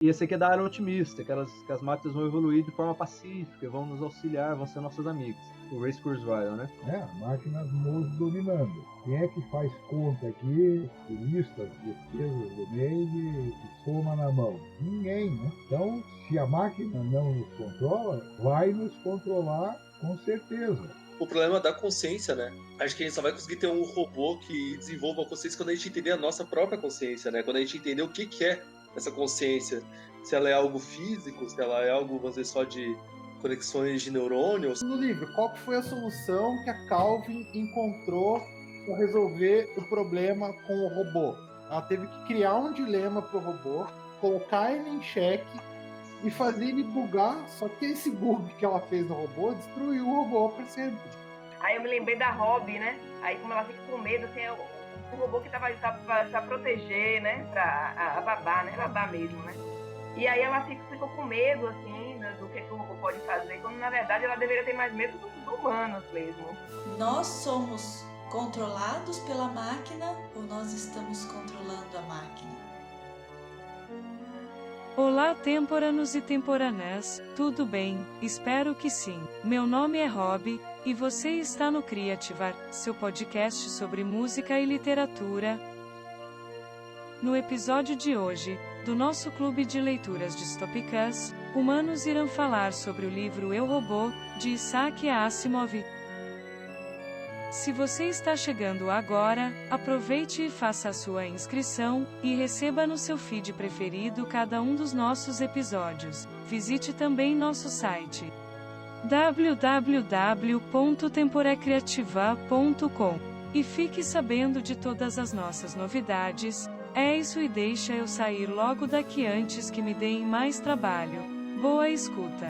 E esse aqui é da área otimista, que as máquinas vão evoluir de forma pacífica, vão nos auxiliar, vão ser nossas amigas. O Race Kurzweil, né? A máquina nos dominando. Quem é que faz conta aqui, lista as despesas do mês e soma na mão? Ninguém, né? Então, se a máquina não nos controla, vai nos controlar com certeza. O problema da consciência, né? Acho que a gente só vai conseguir ter um robô que desenvolva a consciência quando a gente entender a nossa própria consciência, né? Quando a gente entender o que é essa consciência. Se ela é algo físico, se ela é algo, vamos dizer, só de conexões de neurônios. No livro, qual que foi a solução que a Calvin encontrou para resolver o problema com o robô? Ela teve que criar um dilema para o robô, colocar ele em xeque e fazer ele bugar, só que esse bug que ela fez no robô destruiu o robô para sempre. Aí eu me lembrei da Robin, né? Aí como ela fica com medo, assim, o robô que tava pra proteger, né? A babá, né? Babá mesmo, né? E aí ela ficou com medo, assim, do que o robô pode fazer, quando na verdade ela deveria ter mais medo dos humanos mesmo. Nós somos controlados pela máquina ou nós estamos controlando a máquina? Olá, temporanos e temporanés, tudo bem? Espero que sim. Meu nome é Rob, e você está no Criativar, seu podcast sobre música e literatura. No episódio de hoje, do nosso clube de leituras distópicas, humanos irão falar sobre o livro Eu, Robô, de Isaac Asimov. Se você está chegando agora, aproveite e faça a sua inscrição, e receba no seu feed preferido cada um dos nossos episódios. Visite também nosso site www.temporecreativa.com e fique sabendo de todas as nossas novidades. É isso, e deixa eu sair logo daqui antes que me deem mais trabalho. Boa escuta!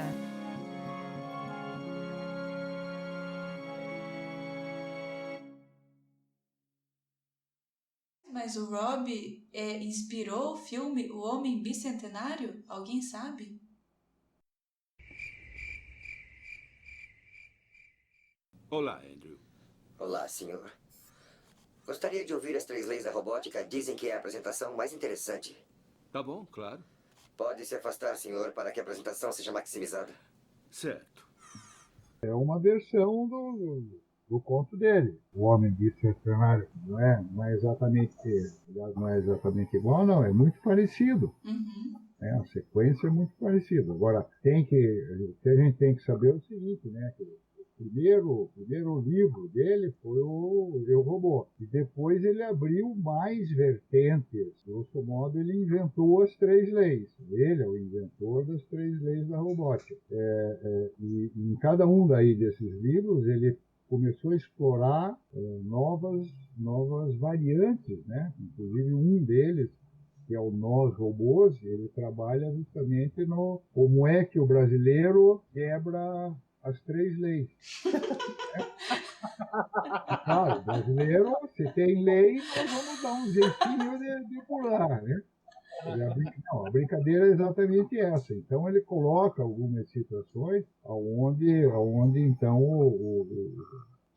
Mas o Rob inspirou o filme O Homem Bicentenário? Alguém sabe? Olá, Andrew. Olá, senhor. Gostaria de ouvir as 3 leis da robótica. Dizem que é a apresentação mais interessante. Tá bom, claro. Pode se afastar, senhor, para que a apresentação seja maximizada. Certo. É uma versão do conto dele. O Homem Bicentenário não é exatamente igual, não. É muito parecido. Uhum. A sequência é muito parecida. Agora, o que a gente tem que saber é o seguinte, né? Que o primeiro livro dele foi o Eu, Robô. E depois ele abriu mais vertentes. Grosso modo, ele inventou as 3 leis. Ele é o inventor das 3 leis da robótica. E em cada um desses livros, ele começou a explorar novas variantes, né? Inclusive um deles, que é o Nós Robôs, ele trabalha justamente no como é que o brasileiro quebra as 3 leis. Claro, brasileiro, se tem lei, nós vamos dar um jeitinho de pular, né? A brincadeira é exatamente essa. Então ele coloca algumas situações onde então o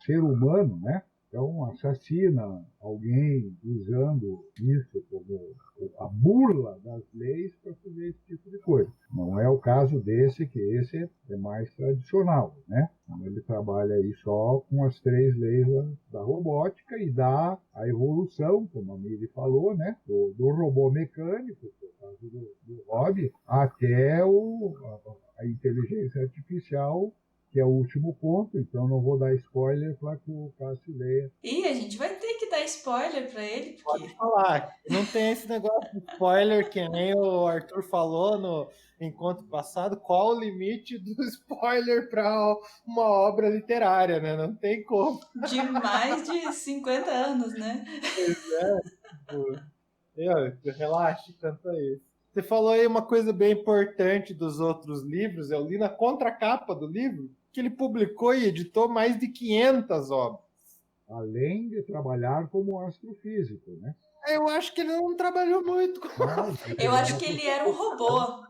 ser humano, né? Então assassina alguém usando isso como a burla das leis para fazer esse tipo de coisa. Não é o caso desse, que esse é mais tradicional, né? Então, ele trabalha aí só com as 3 leis da robótica e dá a evolução, como a Miri falou, né? Do robô mecânico, que é o caso do Rob, até a inteligência artificial, que é o último ponto, então não vou dar spoiler para que o Cássio leia. E a gente vai ter que dar spoiler para ele, porque... Pode falar, não tem esse negócio de spoiler que nem o Arthur falou no encontro passado. Qual o limite do spoiler para uma obra literária, né? Não tem como. De mais de 50 anos, né? Relaxe quanto a isso. Você falou aí uma coisa bem importante dos outros livros. Eu li na contracapa do livro que ele publicou e editou mais de 500 obras. Além de trabalhar como astrofísico, né? Eu acho que ele não trabalhou muito com Eu acho que ele era um robô.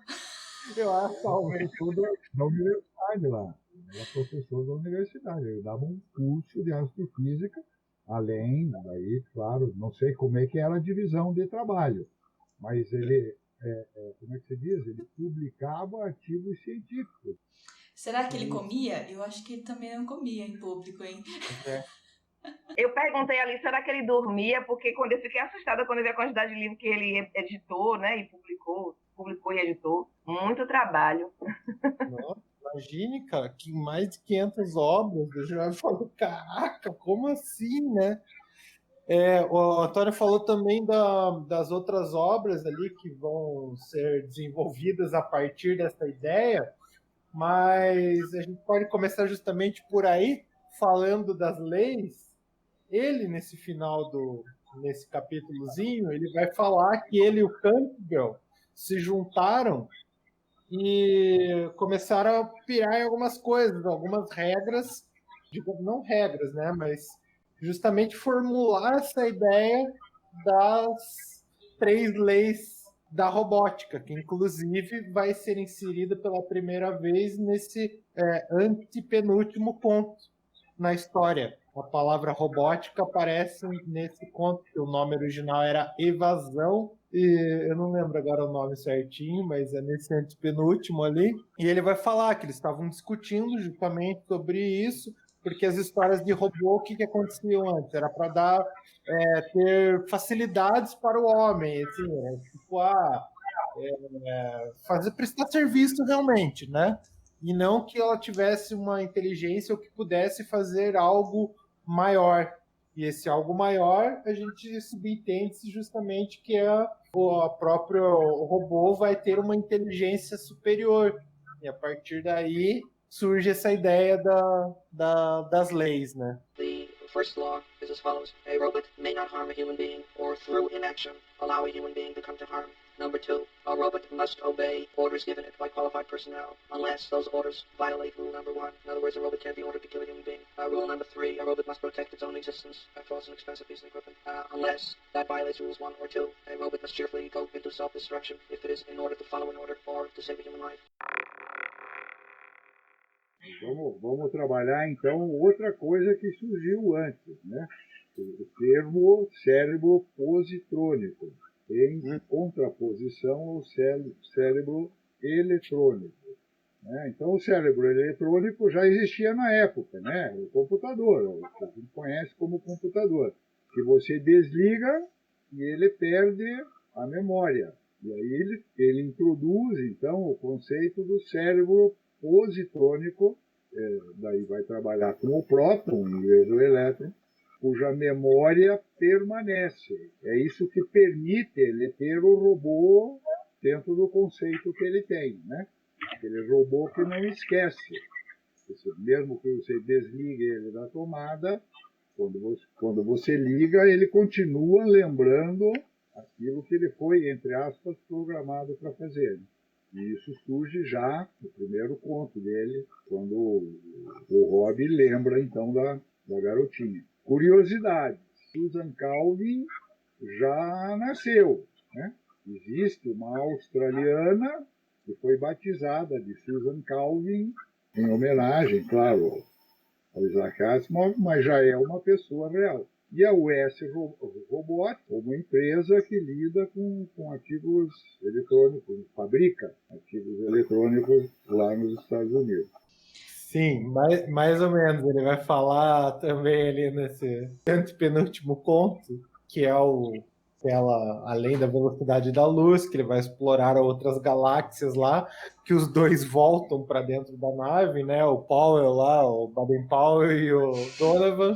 Eu acho talvez da universidade lá. Ele era professor da universidade. Ele dava um curso de astrofísica, além, daí, claro, não sei como é que era a divisão de trabalho, mas ele como é que se diz? Ele publicava artigos científicos. Será que ele comia? Eu acho que ele também não comia em público, hein? Eu perguntei ali, será que ele dormia? Porque quando eu fiquei assustada quando eu vi a quantidade de livro que ele editou, né? E publicou e editou. Muito trabalho. Nossa, imagine, cara, que mais de 500 obras. Eu já falo, caraca, como assim, né? O Antônio falou também das outras obras ali que vão ser desenvolvidas a partir dessa ideia, mas a gente pode começar justamente por aí, falando das leis. Ele, nesse nesse capítulozinho, ele vai falar que ele e o Campbell se juntaram e começaram a pirar em algumas coisas, algumas regras, não regras, né, mas justamente formular essa ideia das 3 leis da robótica, que inclusive vai ser inserida pela primeira vez nesse antepenúltimo conto na história. A palavra robótica aparece nesse conto, que o nome original era Evasão, e eu não lembro agora o nome certinho, mas é nesse antepenúltimo ali. E ele vai falar que eles estavam discutindo justamente sobre isso, porque as histórias de robô, o que aconteciam antes? Era para ter facilidades para o homem, assim, tipo, prestar serviço realmente, né? E não que ela tivesse uma inteligência ou que pudesse fazer algo maior. E esse algo maior, a gente subentende justamente que o próprio robô vai ter uma inteligência superior. E a partir daí surge essa ideia das leis, né? The first law is as follows. A robot may not harm a human being or through inaction allow a human being to come to harm. Number 2, a robot must obey orders given it by qualified personnel unless those orders violate rule number 1. In other words, a robot can't be ordered to kill a human being. Rule number 3, a robot must protect its own existence. That costs an expensive piece of equipment. Unless that violates rules 1 or 2, a robot must cheerfully go into self-destruction if it is in order to follow an order or to save a human life. Vamos trabalhar, então, outra coisa que surgiu antes, né? O termo cérebro positrônico, em contraposição ao cérebro eletrônico. Né? Então, o cérebro eletrônico já existia na época, né? O computador, o que a gente conhece como computador, que você desliga e ele perde a memória. E aí ele introduz, então, o conceito do cérebro positrônico, daí vai trabalhar com o próton em vez do elétron, cuja memória permanece. É isso que permite ele ter o robô dentro do conceito que ele tem, né? Aquele robô que não esquece. Mesmo que você desligue ele da tomada, quando você liga, ele continua lembrando aquilo que ele foi, entre aspas, programado para fazer. E isso surge já no primeiro conto dele, quando o Rob lembra, então, da garotinha. Curiosidade, Susan Calvin já nasceu, né? Existe uma australiana que foi batizada de Susan Calvin, em homenagem, claro, ao Isaac Asimov, mas já é uma pessoa real. E a US Robot, uma empresa que lida com artigos eletrônicos, fabrica artigos eletrônicos lá nos Estados Unidos. Sim, mais ou menos. Ele vai falar também ali nesse antepenúltimo conto, que é além da velocidade da luz, que ele vai explorar outras galáxias lá, que os dois voltam para dentro da nave, né? O Powell lá, o Baden-Powell e o Donovan,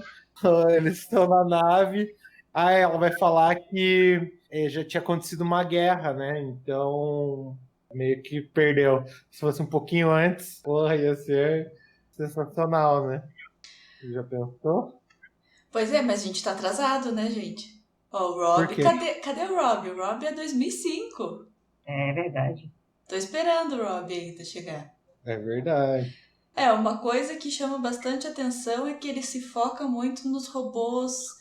eles estão na nave. Aí ela vai falar que já tinha acontecido uma guerra, né? Então meio que perdeu. Se fosse um pouquinho antes, porra, ia ser sensacional, né? Você já pensou? Pois é, mas a gente tá atrasado, né, gente? Ó, o Rob, cadê o Rob? O Rob é 2005. É verdade. Tô esperando o Rob ainda chegar. É verdade. Uma coisa que chama bastante atenção é que ele se foca muito nos robôs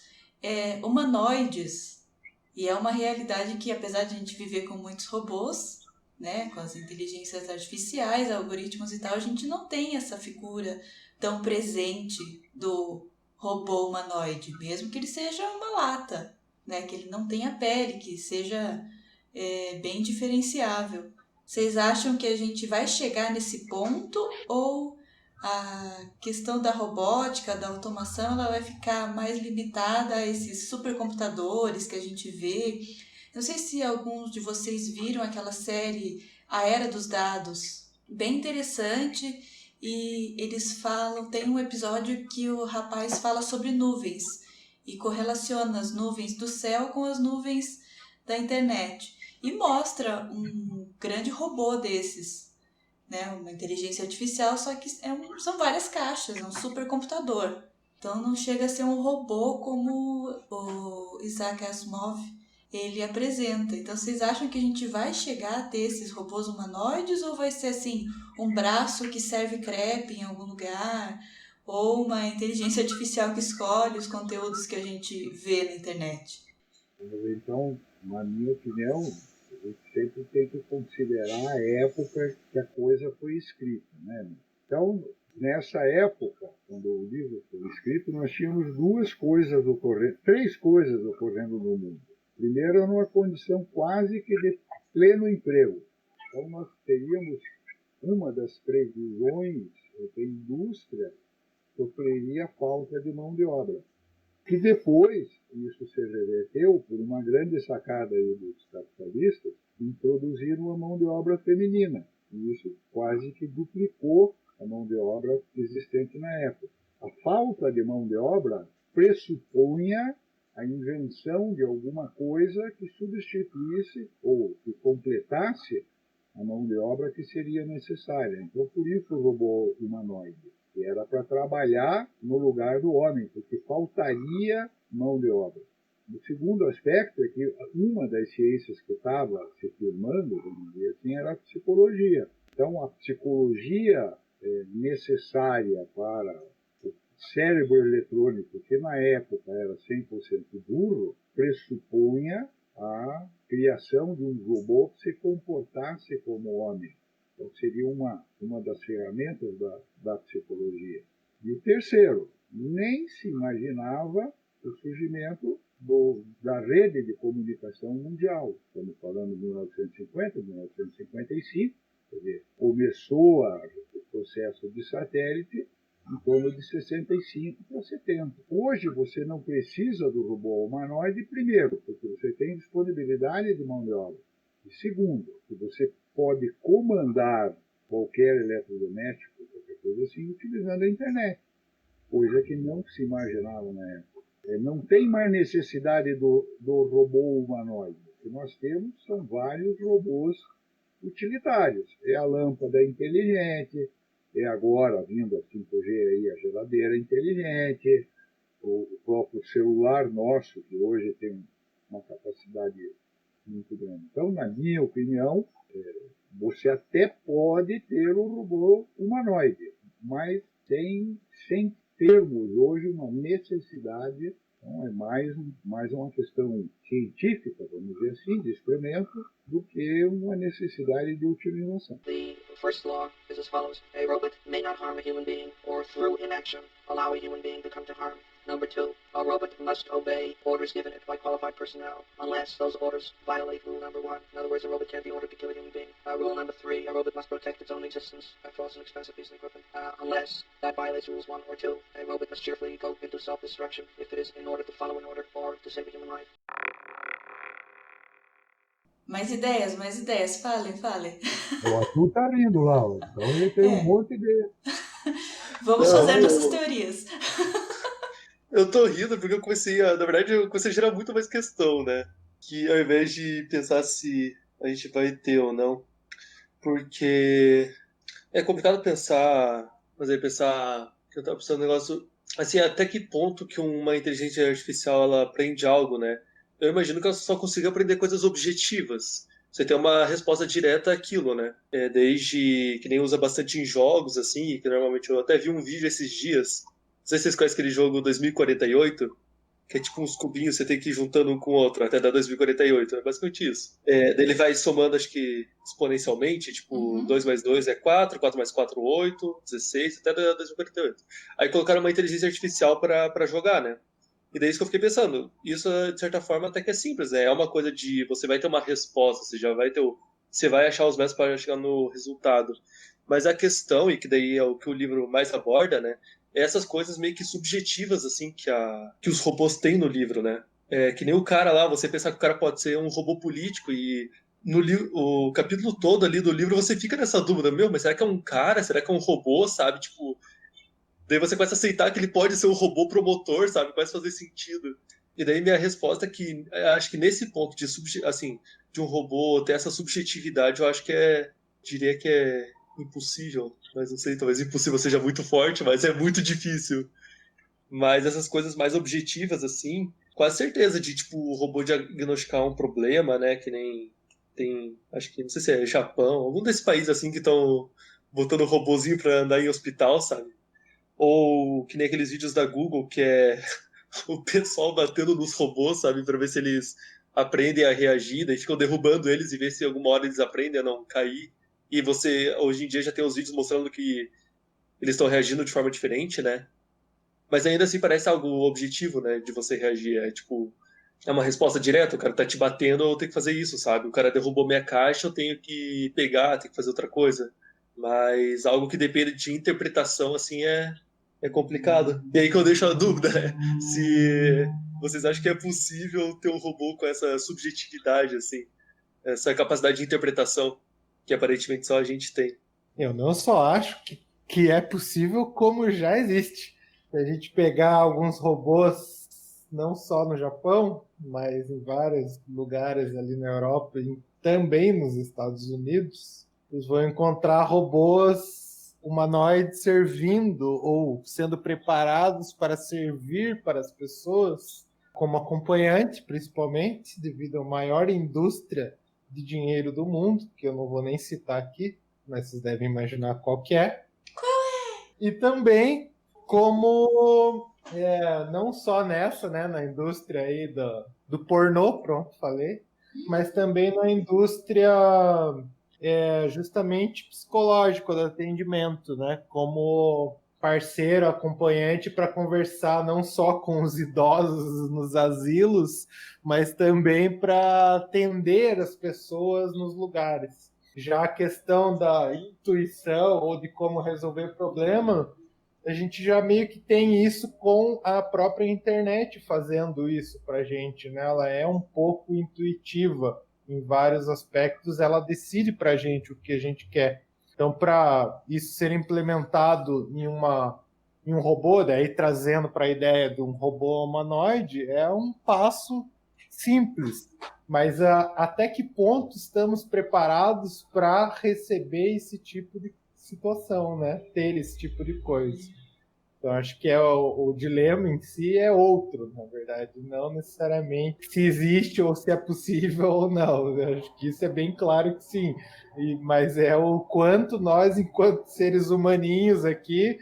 humanoides. E é uma realidade que, apesar de a gente viver com muitos robôs, né, com as inteligências artificiais, algoritmos e tal, a gente não tem essa figura tão presente do robô humanoide, mesmo que ele seja uma lata, né, que ele não tenha pele, que seja bem diferenciável. Vocês acham que a gente vai chegar nesse ponto ou a questão da robótica, da automação, ela vai ficar mais limitada a esses supercomputadores que a gente vê? Não sei se alguns de vocês viram aquela série A Era dos Dados, bem interessante, e eles falam, tem um episódio que o rapaz fala sobre nuvens e correlaciona as nuvens do céu com as nuvens da internet e mostra um grande robô desses, né? Uma inteligência artificial, só que são várias caixas, é um supercomputador. Então não chega a ser um robô como o Isaac Asimov ele apresenta. Então vocês acham que a gente vai chegar a ter esses robôs humanoides ou vai ser assim, um braço que serve crepe em algum lugar ou uma inteligência artificial que escolhe os conteúdos que a gente vê na internet? Então, na minha opinião, a gente sempre tem que considerar a época que a coisa foi escrita, né? Então, nessa época, quando o livro foi escrito, nós tínhamos três coisas ocorrendo no mundo. Primeiro, era uma condição quase que de pleno emprego. Então, nós teríamos uma das previsões da indústria sofreria falta de mão de obra. Que depois, isso se reverteu por uma grande sacada aí dos capitalistas, introduziram a mão de obra feminina. E isso quase que duplicou a mão de obra existente na época. A falta de mão de obra pressupunha a invenção de alguma coisa que substituísse ou que completasse a mão de obra que seria necessária. Então, por isso o robô humanoide, que era para trabalhar no lugar do homem, porque faltaria mão de obra. O segundo aspecto é que uma das ciências que estava se firmando, vamos dizer assim, era a psicologia. Então, a psicologia necessária para o cérebro eletrônico, que na época era 100% burro, pressupunha a criação de um robô que se comportasse como homem. Então, seria uma das ferramentas da psicologia. E o terceiro, nem se imaginava o surgimento da rede de comunicação mundial. Estamos falando de 1950, 1955, quer dizer, começou o processo de satélite em torno de 65 para 70. Hoje você não precisa do robô humanoide, primeiro, porque você tem disponibilidade de mão de obra. E segundo, que você pode comandar qualquer eletrodoméstico, qualquer coisa assim, utilizando a internet, coisa que não se imaginava na época. Não tem mais necessidade do robô humanoide. O que nós temos são vários robôs utilitários. É a lâmpada inteligente, é agora, vindo a 5G aí, a geladeira inteligente, o próprio celular nosso, que hoje tem uma capacidade muito grande. Então, na minha opinião, você até pode ter um robô humanoide, mas sem termos hoje uma necessidade, então é mais uma questão científica, vamos dizer assim, de experimento, do que uma necessidade de utilização. The first law is as follows. A robot may not harm a human being or through inaction allow a human being to come to harm. Number 2, a robot must obey orders given it by qualified personnel unless those orders violate rule number 1. In other words, a robot can't be ordered to kill a human being. Rule number 3, a robot must protect its own existence by false and expensive piece of equipment unless that violates rules 1 or 2. A robot must cheerfully go into self-destruction if it is in order to follow an order or to save a human life. Mais ideias, falem. O Arthur tá rindo lá, então ele tem um monte de... Vamos fazer nossas teorias. Eu tô rindo porque eu comecei a gerar muito mais questão, né? Que ao invés de pensar se a gente vai ter ou não. Porque é complicado pensar, mas aí pensar que eu tava pensando um negócio, assim, até que ponto que uma inteligência artificial ela aprende algo, né? Eu imagino que ela só consiga aprender coisas objetivas. Você tem uma resposta direta àquilo, né? Desde que nem usa bastante em jogos, assim, que normalmente eu até vi um vídeo esses dias. Não sei se vocês conhecem aquele jogo 2048, que é tipo uns cubinhos, você tem que ir juntando um com o outro até dar 2048. É basicamente isso. Daí ele vai somando, acho que exponencialmente, tipo 2 mais 2 é 4, 4 mais 4, 8, 16, até dar 2048. Aí colocaram uma inteligência artificial para jogar, né? E daí isso que eu fiquei pensando, isso de certa forma até que é simples, né? É uma coisa de você vai ter uma resposta, você já vai ter você vai achar os métodos para chegar no resultado. Mas a questão, e que daí é o que o livro mais aborda, né? É essas coisas meio que subjetivas, assim, que os robôs têm no livro, né? É que nem o cara lá, você pensar que o cara pode ser um robô político e no o capítulo todo ali do livro você fica nessa dúvida, meu, mas será que é um cara? Será que é um robô, sabe? Tipo, daí você começa a aceitar que ele pode ser um robô promotor, sabe? Começa a fazer sentido. E daí minha resposta é que acho que nesse ponto assim, de um robô ter essa subjetividade, eu acho que diria que é impossível, mas não sei, talvez impossível seja muito forte, mas é muito difícil. Mas essas coisas mais objetivas, assim, quase certeza de, tipo, o robô diagnosticar um problema, né, que nem tem, acho que, não sei se é Japão, algum desses países, assim, que estão botando robozinho pra andar em hospital, sabe? Ou que nem aqueles vídeos da Google, que é o pessoal batendo nos robôs, sabe, pra ver se eles aprendem a reagir, daí ficam derrubando eles e ver se alguma hora eles aprendem a não cair. E você, hoje em dia, já tem os vídeos mostrando que eles estão reagindo de forma diferente, né? Mas ainda assim parece algo objetivo, né, de você reagir. É tipo, é uma resposta direta, o cara tá te batendo, eu tenho que fazer isso, sabe? O cara derrubou minha caixa, eu tenho que pegar, tenho que fazer outra coisa. Mas algo que depende de interpretação, assim, é complicado. E aí que eu deixo a dúvida, né? Se vocês acham que é possível ter um robô com essa subjetividade, assim, essa capacidade de interpretação que aparentemente só a gente tem. Eu não só acho que é possível, como já existe. Se a gente pegar alguns robôs, não só no Japão, mas em vários lugares ali na Europa e também nos Estados Unidos, vocês vão encontrar robôs humanoides servindo ou sendo preparados para servir para as pessoas como acompanhante, principalmente, devido à maior indústria de dinheiro do mundo, que eu não vou nem citar aqui, mas vocês devem imaginar qual que é. E também como não só nessa, né, na indústria aí do pornô, pronto, falei, mas também na indústria justamente psicológica do atendimento, né, como parceiro, acompanhante para conversar não só com os idosos nos asilos, mas também para atender as pessoas nos lugares. Já a questão da intuição ou de como resolver problema, a gente já meio que tem isso com a própria internet fazendo isso para a gente, né? Ela é um pouco intuitiva em vários aspectos, ela decide para a gente o que a gente quer. Então, para isso ser implementado em um robô, daí trazendo para a ideia de um robô humanoide, é um passo simples. Mas até que ponto estamos preparados para receber esse tipo de situação, né? Ter esse tipo de coisa. Então, acho que o dilema em si é outro, na verdade, não necessariamente se existe ou se é possível ou não. Eu acho que isso é bem claro que sim, mas é o quanto nós, enquanto seres humaninhos aqui,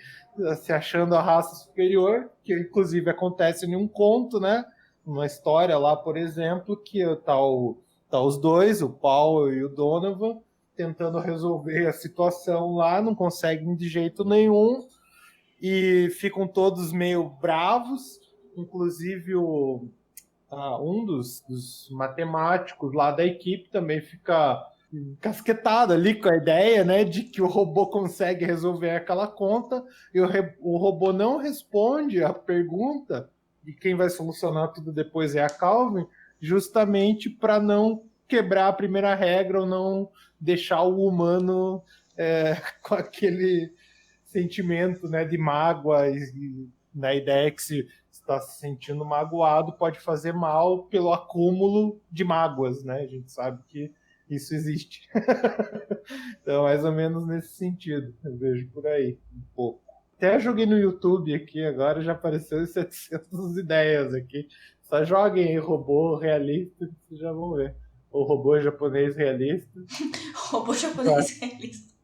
se achando a raça superior, que inclusive acontece em um conto, né? Uma história lá, por exemplo, que tá os dois, o Paul e o Donovan, tentando resolver a situação lá, não conseguem de jeito nenhum, e ficam todos meio bravos, inclusive um dos matemáticos lá da equipe também fica casquetado ali com a ideia, né, de que o robô consegue resolver aquela conta, e o robô não responde a pergunta de quem vai solucionar tudo depois é a Calvin, justamente para não quebrar a primeira regra ou não deixar o humano com aquele sentimento, né, de mágoa e na ideia que se está se sentindo magoado pode fazer mal pelo acúmulo de mágoas, né? A gente sabe que isso existe. Então, mais ou menos nesse sentido, eu vejo por aí um pouco. Até joguei no YouTube aqui agora, já apareceu 700 ideias aqui. Só joguem aí robô realista, que vocês já vão ver. Ou robô japonês realista. Robô japonês realista.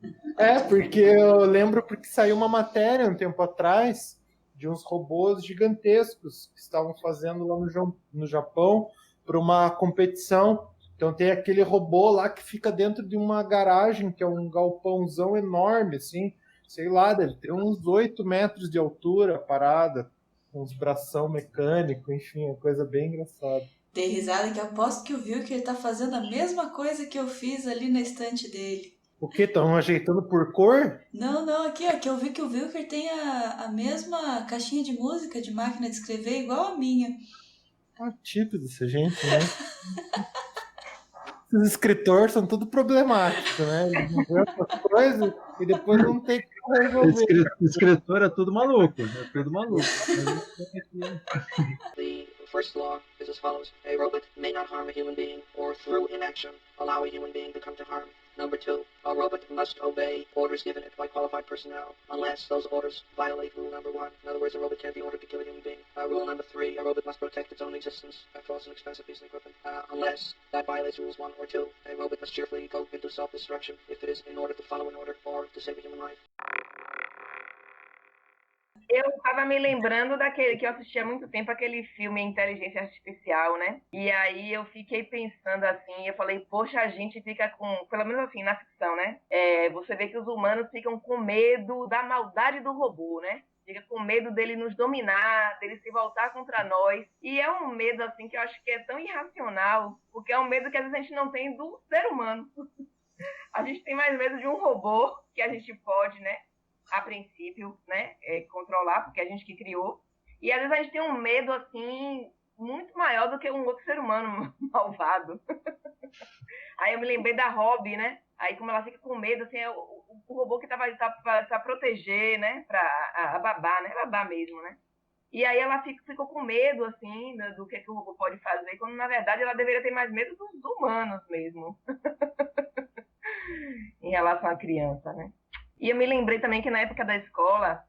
Porque eu lembro porque saiu uma matéria um tempo atrás de uns robôs gigantescos que estavam fazendo lá no Japão para uma competição. Então tem aquele robô lá que fica dentro de uma garagem, que é um galpãozão enorme, assim, sei lá, deve ter uns 8 metros de altura, parada. uns bração mecânico, enfim, é coisa bem engraçada. Dei risada que aposto que o Wilker tá fazendo a mesma coisa que eu fiz ali na estante dele. O que? Estão ajeitando por cor? Não, aqui ó, que eu vi que o Wilker tem a mesma caixinha de música de máquina de escrever igual a minha. Típico dessa gente, né? Os escritores são tudo problemáticos, né? Eles não vêem essas coisas e depois não tem como resolver. Escritor é tudo maluco, é tudo maluco. The first law is as follows. A robot may not harm a human being or through inaction allow a human being to come to harm. Number 2, a robot must obey orders given it by qualified personnel unless those orders violate rule number 1. In other words, a robot can't be ordered to kill a human being. Rule number 3, a robot must protect its own existence. That costs an expensive piece of equipment. Unless that violates rules 1 or 2, a robot must cheerfully go into self-destruction if it is in order to follow an order or to save a human life. Eu estava me lembrando daquele que eu assisti há muito tempo, aquele filme Inteligência Artificial, né? E aí eu fiquei pensando assim, eu falei, poxa, a gente fica com, pelo menos assim, na ficção, né? Você vê que os humanos ficam com medo da maldade do robô, né? Fica com medo dele nos dominar, dele se voltar contra nós. E é um medo, assim, que eu acho que é tão irracional, porque é um medo que às vezes a gente não tem do ser humano. A gente tem mais medo de um robô, que a gente pode, né? A princípio, né, controlar, porque é a gente que criou. E às vezes a gente tem um medo, assim, muito maior do que um outro ser humano malvado. Aí eu me lembrei da Hobby, né? Aí como ela fica com medo, assim, o robô que estava pra proteger, né, a babá, né, babá mesmo, né? E aí ela ficou com medo, assim, do que o robô pode fazer, quando na verdade ela deveria ter mais medo dos humanos mesmo. Em relação à criança, né? E eu me lembrei também que na época da escola,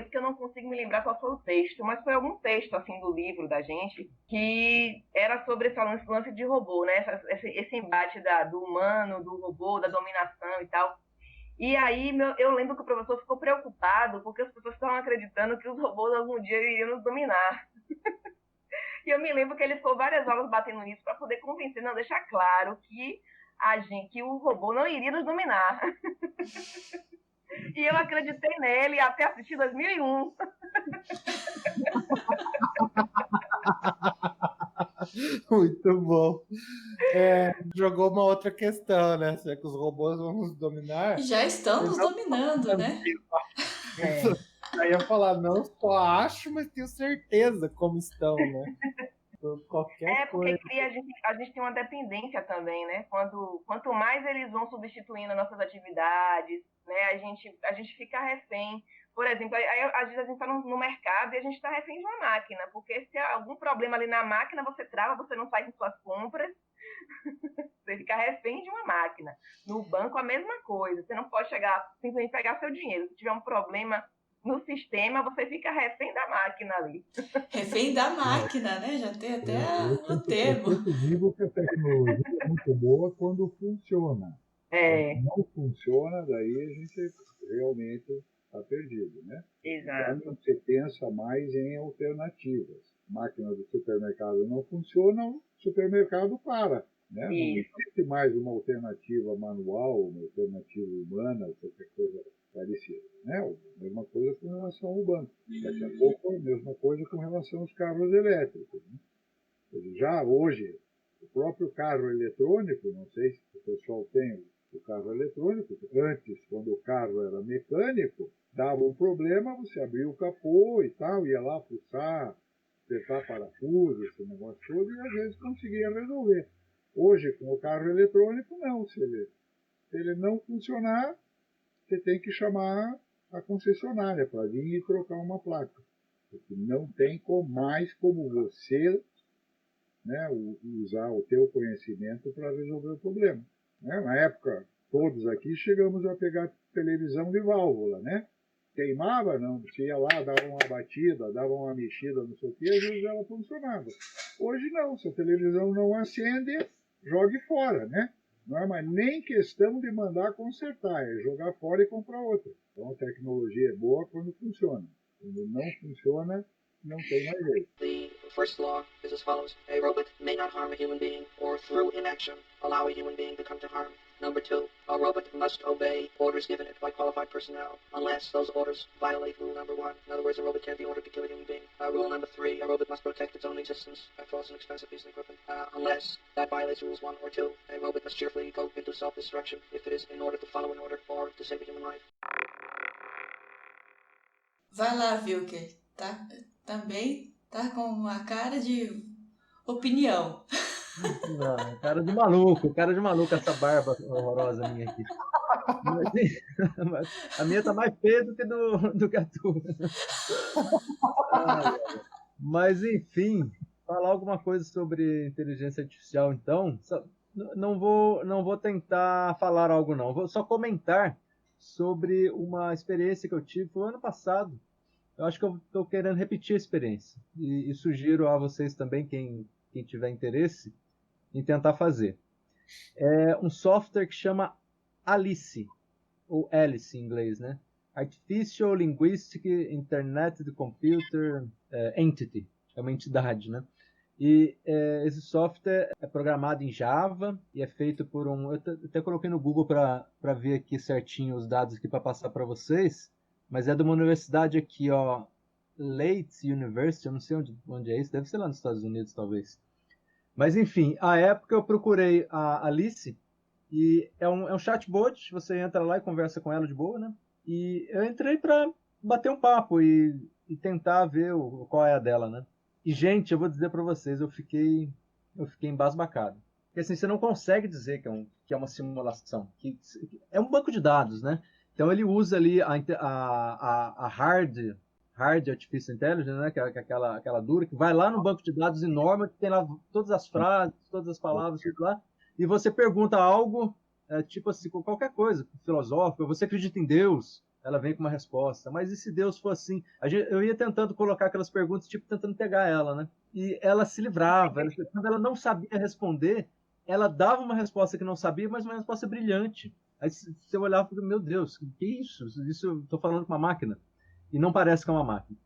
porque eu não consigo me lembrar qual foi o texto, mas foi algum texto assim do livro da gente que era sobre esse lance de robô, né? Esse embate do humano, do robô, da dominação e tal. E aí eu lembro que o professor ficou preocupado porque as pessoas estavam acreditando que os robôs algum dia iriam nos dominar. E eu me lembro que ele ficou várias aulas batendo nisso para poder convencer, não, deixar claro que o robô não iria nos dominar. E eu acreditei nele até assistir 2001. Muito bom. Jogou uma outra questão, né? Será que os robôs vão nos dominar? Já estão nos dominando, né? Aí eu ia falar, não só acho, mas tenho certeza como estão, né? Qualquer coisa. Porque a gente tem uma dependência também, né? Quanto mais eles vão substituindo nossas atividades, né? A gente fica refém. Por exemplo, aí, às vezes a gente está no mercado e a gente está refém de uma máquina, porque se há algum problema ali na máquina, você trava, você não faz suas compras, você fica refém de uma máquina. No banco, a mesma coisa. Você não pode simplesmente pegar seu dinheiro. Se tiver um problema no sistema, você fica refém da máquina ali. Refém da máquina, né? Já tem até o termo. Eu digo que a tecnologia é muito boa quando funciona. Quando não funciona, daí a gente realmente está perdido, né? Exato. Quando você pensa mais em alternativas. A máquina do supermercado não funciona, o supermercado para. Né? Não existe mais uma alternativa manual, uma alternativa humana, qualquer coisa parecida. Né? A mesma coisa com relação ao banco. Daqui a pouco a mesma coisa com relação aos carros elétricos. Né? Já hoje, o próprio carro eletrônico, não sei se o pessoal tem o carro eletrônico, antes, quando o carro era mecânico, dava um problema, você abria o capô e tal, ia lá fuçar, apertar parafuso, esse negócio todo, e às vezes conseguia resolver. Hoje, com o carro eletrônico, não. Se ele não funcionar, você tem que chamar a concessionária para vir e trocar uma placa. Porque não tem mais como você, né, usar o teu conhecimento para resolver o problema. Né? Na época, todos aqui chegamos a pegar televisão de válvula, né? Queimava, não, você ia lá, dava uma batida, dava uma mexida, não sei o quê, às vezes ela funcionava. Hoje não, se a televisão não acende, jogue fora, né? Não é mais nem questão de mandar consertar, é jogar fora e comprar outra. Então a tecnologia é boa quando funciona. Quando não funciona, não tem mais jeito. The first law is as follows. A robot may not harm a human being or through inaction allow a human being to come to harm. Number 2, a robot must obey orders given it by qualified personnel, unless those orders violate rule number 1. In other words, a robot can't be ordered to kill a human being. Rule number 3, a robot must protect its own existence by false and expensive piece of equipment, unless that violates rules 1 or 2. A robot must cheerfully go into self-destruction if it is in order to follow an order or to save a human life. Vai lá, Wilker. Tá, também tá com uma cara de opinião. Não, cara de maluco, essa barba horrorosa minha aqui. Mas a minha tá mais feia do que a tua. Mas, enfim, falar alguma coisa sobre inteligência artificial, então. Não vou tentar falar algo, não. Vou só comentar sobre uma experiência que eu tive no ano passado. Eu acho que eu estou querendo repetir a experiência. E sugiro a vocês também, quem tiver interesse, em tentar fazer. É um software que chama Alice, ou Alice em inglês, né? Artificial Linguistic Internet Computer Entity, é uma entidade, né? E esse software é programado em Java e é feito por eu até coloquei no Google para ver aqui certinho os dados aqui para passar para vocês, mas é de uma universidade aqui, ó, Leeds University, eu não sei onde é isso, deve ser lá nos Estados Unidos, talvez. Mas, enfim, à época eu procurei a Alice, e é um chatbot, você entra lá e conversa com ela de boa, né? E eu entrei para bater um papo e tentar ver qual é a dela, né? E, gente, eu vou dizer para vocês, eu fiquei embasbacado. Porque, assim, você não consegue dizer que é uma simulação, que é um banco de dados, né? Então, ele usa ali a hard Artificial Intelligence, né, que é aquela dura, que vai lá no banco de dados enorme, que tem lá todas as frases, todas as palavras, tudo lá, e você pergunta algo, tipo assim, qualquer coisa, filosófico, você acredita em Deus? Ela vem com uma resposta. Mas e se Deus for assim? Eu ia tentando colocar aquelas perguntas, tipo, tentando pegar ela, né? E ela se livrava. Quando ela não sabia responder, ela dava uma resposta que não sabia, mas uma resposta brilhante. Aí você olhava e falava, meu Deus, que isso? Isso eu estou falando com uma máquina. E não parece que é uma máquina.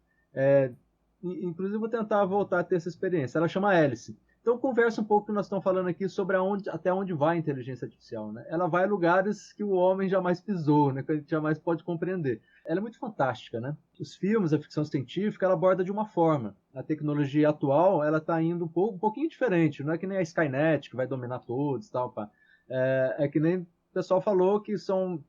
Inclusive, eu vou tentar voltar a ter essa experiência. Ela chama Alice. Então, conversa um pouco que nós estamos falando aqui sobre até onde vai a inteligência artificial, né? Ela vai a lugares que o homem jamais pisou, né? Que a gente jamais pode compreender. Ela é muito fantástica, né? Os filmes, a ficção científica, ela aborda de uma forma. A tecnologia atual, ela está indo um pouquinho diferente. Não é que nem a Skynet, que vai dominar todos e tal, pá. É que nem o pessoal falou que são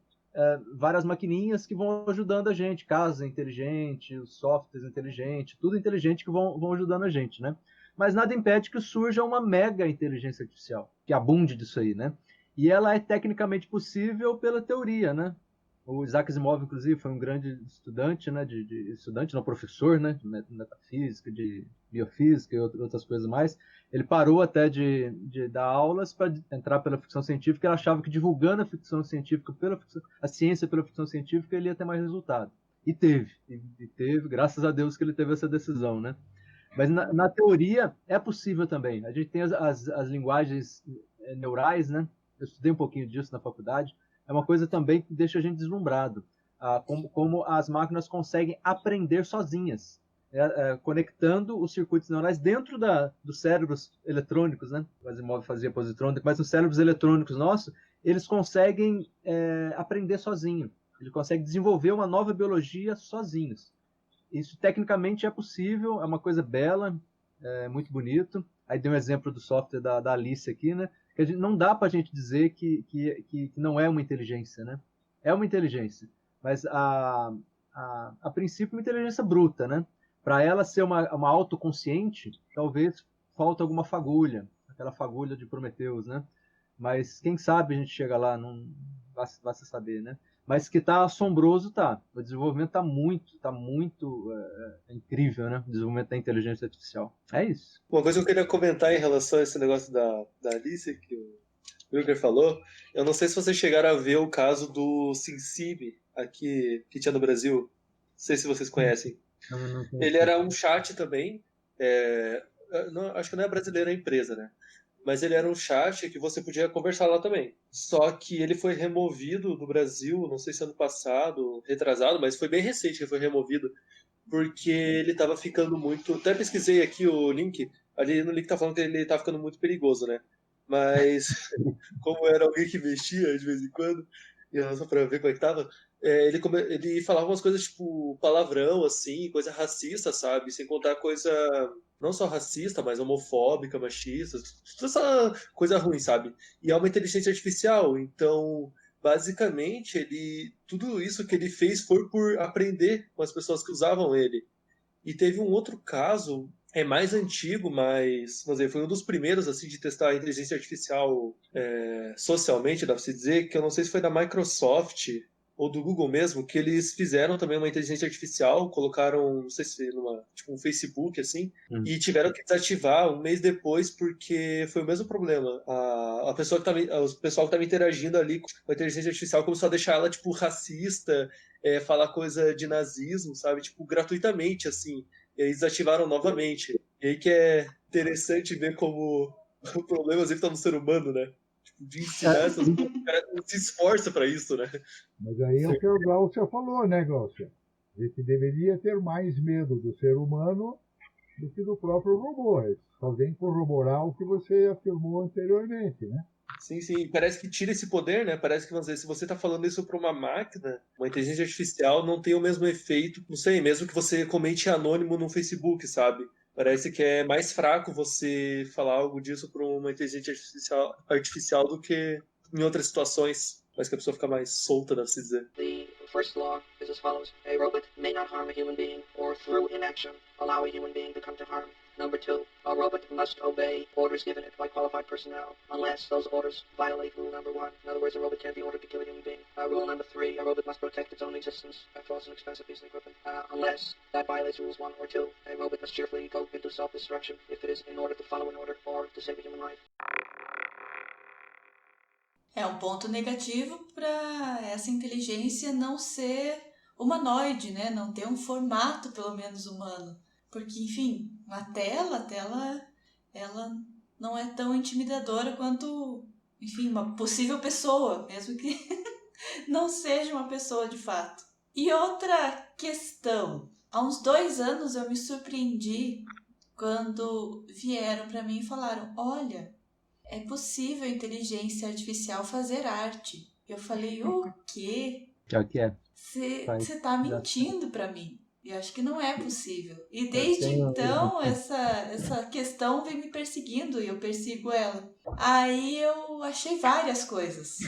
várias maquininhas que vão ajudando a gente, casas inteligentes, softwares inteligentes, tudo inteligente que vão ajudando a gente, né? Mas nada impede que surja uma mega inteligência artificial, que abunde disso aí, né? E ela é tecnicamente possível pela teoria, né? O Isaac Asimov, inclusive, foi um grande estudante, né? Estudante, não professor, né? De metafísica, de biofísica e outras coisas mais. Ele parou até de dar aulas para entrar pela ficção científica. Ele achava que divulgando a ficção científica, a ciência pela ficção científica, ele ia ter mais resultado. E teve, graças a Deus que ele teve essa decisão, né? Mas na teoria é possível também. A gente tem as linguagens neurais, né? Eu estudei um pouquinho disso na faculdade. É uma coisa também que deixa a gente deslumbrado. Como as máquinas conseguem aprender sozinhas, conectando os circuitos neurais dentro dos cérebros eletrônicos, né? O Asimov fazia positrônica, mas nos cérebros eletrônicos nossos, eles conseguem aprender sozinho. Eles conseguem desenvolver uma nova biologia sozinhos. Isso tecnicamente é possível, é uma coisa bela, é muito bonito. Aí dei um exemplo do software da Alice aqui, né? Que não dá para a gente dizer que não é uma inteligência, né? É uma inteligência, mas a princípio uma inteligência bruta, né? Para ela ser uma autoconsciente, talvez falta alguma fagulha, aquela fagulha de Prometheus, né? Mas quem sabe a gente chega lá, não vai se saber, né? Mas que tá assombroso, tá. O desenvolvimento tá muito incrível, né? O desenvolvimento da inteligência artificial. É isso. Uma coisa que eu queria comentar em relação a esse negócio da Alice, que o Wilker falou, eu não sei se vocês chegaram a ver o caso do SimSimi, aqui, que tinha no Brasil. Não sei se vocês conhecem. Não. Ele era um chat também, acho que não é brasileira a empresa, né? Mas ele era um chat que você podia conversar lá também. Só que ele foi removido do Brasil, não sei se ano passado, retrasado, mas foi bem recente que foi removido, porque ele estava ficando muito... Até pesquisei aqui o link, ali no link tá falando que ele tá ficando muito perigoso, né? mas como era alguém que mexia de vez em quando, e só pra ver como é que tava, ele falava umas coisas tipo palavrão, assim, coisa racista, sabe? Sem contar coisa não só racista, mas homofóbica, machista, toda essa coisa ruim, sabe? E é uma inteligência artificial, então basicamente tudo isso que ele fez foi por aprender com as pessoas que usavam ele. E teve um outro caso, é mais antigo, mas vamos dizer, foi um dos primeiros assim de testar a inteligência artificial socialmente, dá-se dizer, que eu não sei se foi da Microsoft ou do Google mesmo, que eles fizeram também uma inteligência artificial, colocaram, não sei se tipo um Facebook, assim, e tiveram que desativar um mês depois, porque foi o mesmo problema. O pessoal que estava interagindo ali com a inteligência artificial começou a deixar ela, tipo, racista, falar coisa de nazismo, sabe? Tipo, gratuitamente, assim. E aí desativaram novamente. E aí que é interessante ver como o problema sempre tá no ser humano, né? De ensinar essas coisas, o cara não se esforça para isso, né? Mas aí é o que o Glaucia falou, né, Glaucia? A gente deveria ter mais medo do ser humano do que do próprio robô. Só vem corroborar o que você afirmou anteriormente, né? Sim, sim. Parece que tira esse poder, né? Parece que, vamos dizer, se você está falando isso para uma máquina, uma inteligência artificial não tem o mesmo efeito, não sei, mesmo que você comente anônimo no Facebook, sabe? Parece que é mais fraco você falar algo disso para uma inteligência artificial do que em outras situações. Parece que a pessoa fica mais solta, deve-se dizer. The first law is as follows. A robot may not harm a human being or through inaction allow a human being to come to harm. Number 2, a robot must obey orders given it by qualified personnel unless those orders violate rule number 1. In other words, a robot can't be ordered to kill a human being. Rule number 3, a robot must protect its own existence. After all, it's an expensive piece of equipment. Unless that violates rules 1 or 2, a robot must cheerfully go into self-destruction if it is in order to follow an order or to save a human life. É um ponto negativo para essa inteligência não ser humanoide, né? Não ter um formato, pelo menos, humano. Porque, enfim, a tela, ela não é tão intimidadora quanto, enfim, uma possível pessoa, mesmo que não seja uma pessoa de fato. E outra questão. Há uns 2 anos eu me surpreendi quando vieram para mim e falaram, olha, é possível a inteligência artificial fazer arte. Eu falei, o quê? O que é? Você tá mentindo para mim. Eu acho que não é possível. E desde então, essa questão vem me perseguindo e eu persigo ela. Aí eu achei várias coisas.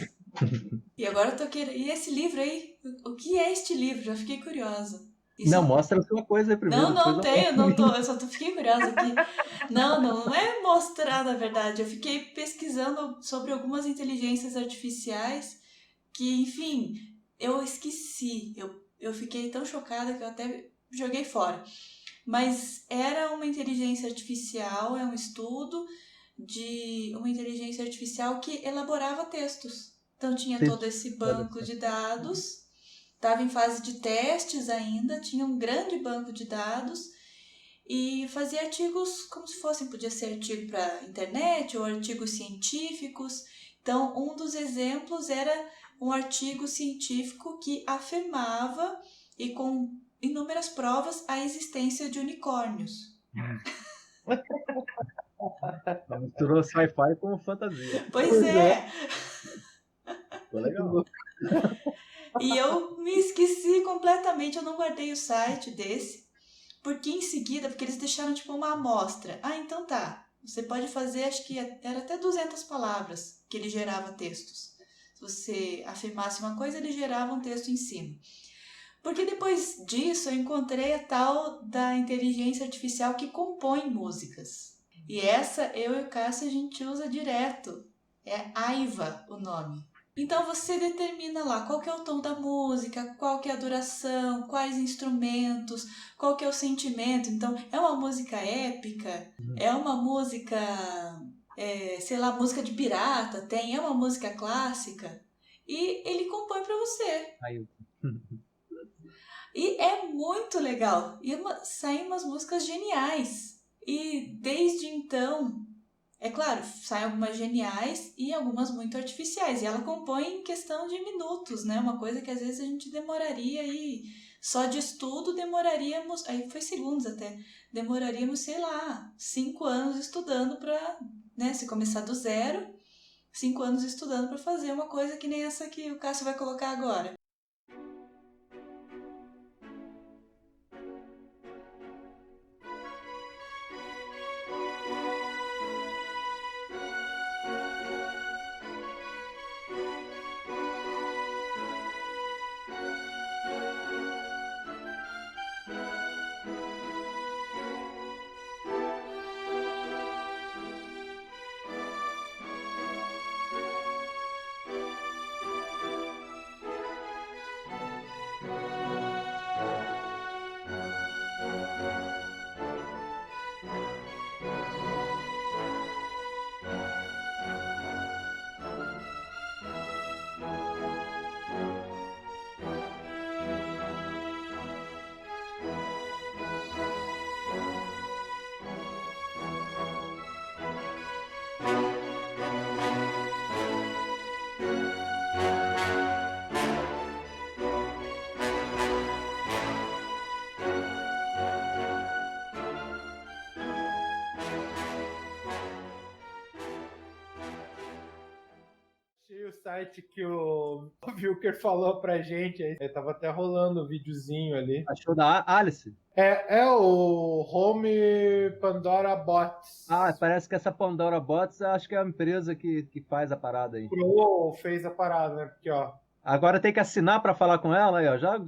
E agora eu tô querendo... E esse livro aí? O que é este livro? Já fiquei curiosa. Não, mostra a sua coisa aí primeiro. Não tenho, eu só fiquei curiosa aqui. Não é mostrar, na verdade. Eu fiquei pesquisando sobre algumas inteligências artificiais que, enfim, eu esqueci. Eu fiquei tão chocada que eu até joguei fora. Mas era uma inteligência artificial, é um estudo de uma inteligência artificial que elaborava textos. Então tinha todo esse banco de dados, estava em fase de testes ainda, tinha um grande banco de dados e fazia artigos como se fossem, podia ser artigo para internet ou artigos científicos. Então, um dos exemplos era um artigo científico que afirmava, e com inúmeras provas, a existência de unicórnios. Misturou sci-fi com fantasia. Pois é. Ficou legal. E eu me esqueci completamente, eu não guardei o site desse, porque em seguida, porque eles deixaram tipo uma amostra. Então tá, você pode fazer, acho que era até 200 palavras que ele gerava textos. Se você afirmasse uma coisa, ele gerava um texto em cima. Porque depois disso eu encontrei a tal da inteligência artificial que compõe músicas. E essa, eu e o Cássio, a gente usa direto. É Aiva o nome. Então você determina lá qual que é o tom da música, qual que é a duração, quais instrumentos, qual que é o sentimento. Então é uma música épica, é uma música, sei lá, música de pirata, é uma música clássica. E ele compõe para você. E é muito legal. E saem umas músicas geniais. E desde então... É claro, saem algumas geniais e algumas muito artificiais. E ela compõe em questão de minutos, né? Uma coisa que às vezes a gente demoraria aí... Só de estudo demoraríamos... Aí foi segundos até. Demoraríamos, sei lá, 5 anos estudando para né? Se começar do zero, 5 anos estudando para fazer uma coisa que nem essa que o Cássio vai colocar agora. Achei o site que o Wilker falou pra gente aí. Tava até rolando o videozinho ali. Achou da Alice? É o Home Pandora Bots. Ah, parece que essa Pandora Bots, acho que é a empresa que faz a parada aí. Pro fez a parada, né? Porque, ó. Agora tem que assinar para falar com ela aí, ó. Já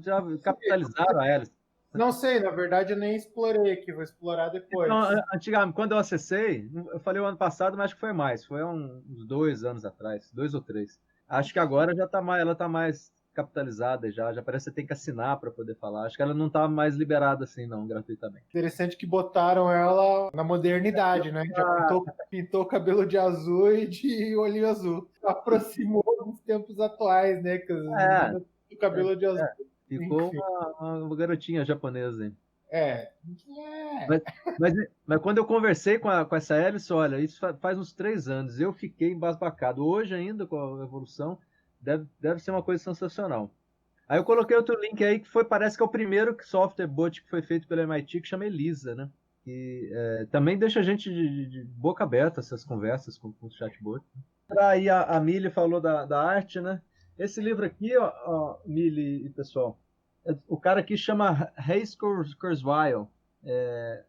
capitalizaram a Alice. Não sei, na verdade eu nem explorei aqui, vou explorar depois. Então, antigamente, quando eu acessei, eu falei o ano passado, mas acho que foi mais. Foi uns 2 anos atrás, 2 ou 3. Acho que agora já tá mais, ela tá mais capitalizada já parece que você tem que assinar para poder falar. Acho que ela não tá mais liberada assim, não, gratuitamente. Interessante que botaram ela na modernidade, né? Já pintou o cabelo de azul e de olhinho azul. Aproximou dos tempos atuais, né? O cabelo de azul. Ficou uma garotinha japonesa, hein? Mas quando eu conversei com essa Alice, olha, isso faz uns 3 anos, eu fiquei embasbacado. Hoje ainda, com a evolução, deve ser uma coisa sensacional. Aí eu coloquei outro link aí, que parece que é o primeiro software bot que foi feito pela MIT, que chama Elisa, né? Que também deixa a gente de boca aberta essas conversas com o chatbot. Aí a Millie falou da arte, né? Esse livro aqui, ó, Millie e pessoal, o cara aqui chama Hayes Kurzweil.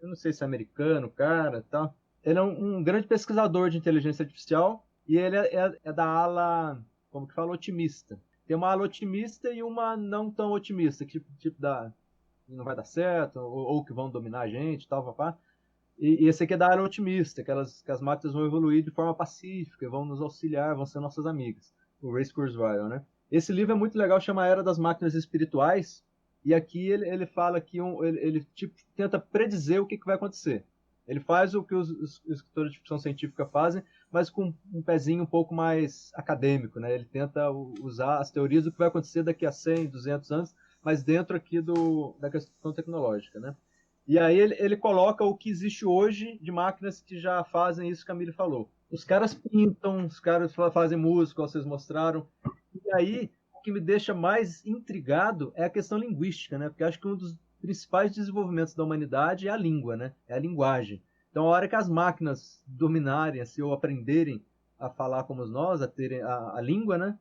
Eu não sei se é americano, cara, tal. Ele é um grande pesquisador de inteligência artificial e ele é da ala, como que fala, otimista. Tem uma ala otimista e uma não tão otimista, que tipo não vai dar certo, ou que vão dominar a gente, tal, papá. E esse aqui é da ala otimista, que as máquinas vão evoluir de forma pacífica, vão nos auxiliar, vão ser nossas amigas. O Ray Kurzweil, né? Esse livro é muito legal, chama A Era das Máquinas Espirituais, e aqui ele fala que ele tipo, tenta predizer o que vai acontecer. Ele faz o que os escritores de ficção científica fazem, mas com um pezinho um pouco mais acadêmico, né? Ele tenta usar as teorias do que vai acontecer daqui a 100, 200 anos, mas dentro aqui da questão tecnológica, né? E aí ele coloca o que existe hoje de máquinas que já fazem isso que a Camille falou. Os caras pintam, os caras fazem música, vocês mostraram. E aí, o que me deixa mais intrigado é a questão linguística, né? Porque acho que um dos principais desenvolvimentos da humanidade é a língua, né? É a linguagem. Então, a hora que as máquinas dominarem, assim, ou aprenderem a falar como nós, a terem a língua, né?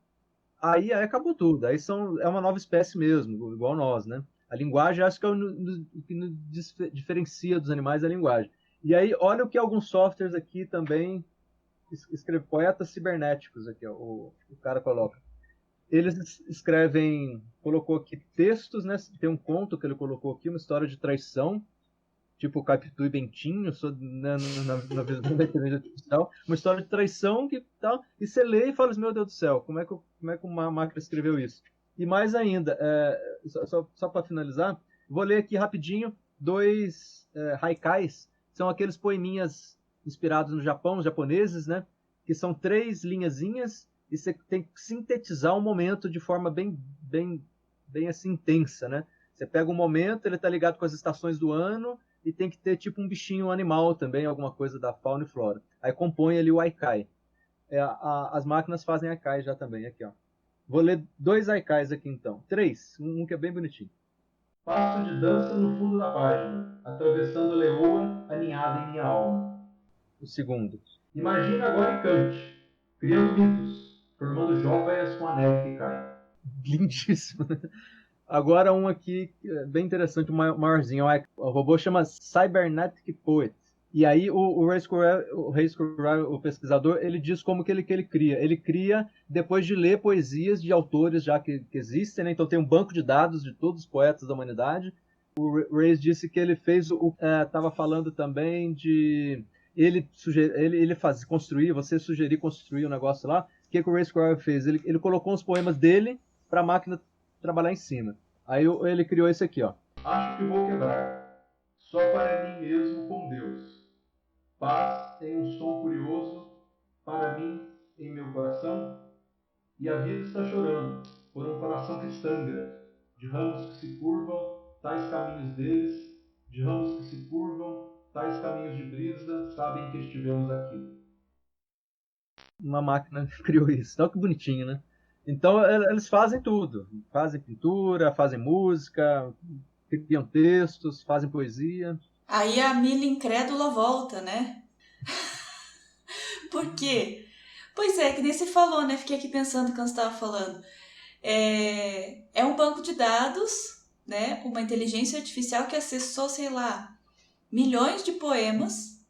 Aí acabou tudo. Aí é uma nova espécie mesmo, igual nós, né? A linguagem, acho que é o que nos diferencia dos animais, a linguagem. E aí, olha o que alguns softwares aqui também escrevem, poetas cibernéticos, aqui, ó, o cara coloca. Eles escrevem, colocou aqui textos, né? Tem um conto que ele colocou aqui, uma história de traição, tipo Capitu e Bentinho, né, na visão da inteligência artificial, uma história de traição que tal, e você lê e fala assim, meu Deus do céu, como é que uma máquina escreveu isso? E mais ainda, só para finalizar, vou ler aqui rapidinho 2 haikais, são aqueles poeminhas inspirados no Japão, os japoneses, né? Que são 3 linhazinhas e você tem que sintetizar um momento de forma bem assim intensa, né? Você pega um momento, ele está ligado com as estações do ano e tem que ter tipo um bichinho, um animal também, alguma coisa da fauna e flora. Aí compõe ali o haikai. As máquinas fazem haikai já também, aqui, ó. Vou ler 2 haikais aqui então. 3, um que é bem bonitinho. Passo de dança no fundo da página, atravessando a leoa aninhada em minha alma. O segundo. Imagina agora em Kant, criando mitos, formando joias com a neve que cai. Lindíssimo, né? Agora um aqui bem interessante, maiorzinho. O robô chama Cybernetic Poet. E aí o Ray Kurzweil, o pesquisador, ele diz como que ele cria. Ele cria depois de ler poesias de autores já que existem, né? Então tem um banco de dados de todos os poetas da humanidade. O Ray disse que ele fez estava falando também de você sugerir construir um negócio lá. O que o Ray Kurzweil fez? Ele colocou uns poemas dele para a máquina trabalhar em cima. Aí ele criou esse aqui, ó. Acho que vou quebrar, só para mim mesmo com Deus. Paz em um som curioso, para mim em meu coração. E a vida está chorando, por um coração que sangra, de ramos que se curvam, tais caminhos deles, de ramos que se curvam, tais caminhos de brisa, sabem que estivemos aqui. Uma máquina criou isso. Olha que bonitinho, né? Então eles fazem tudo. Fazem pintura, fazem música, criam textos, fazem poesia. Aí a Mila incrédula volta, né? Por quê? Pois é, que nem você falou, né? Fiquei aqui pensando quando você estava falando. É um banco de dados, né? Uma inteligência artificial que acessou, sei lá, milhões de poemas.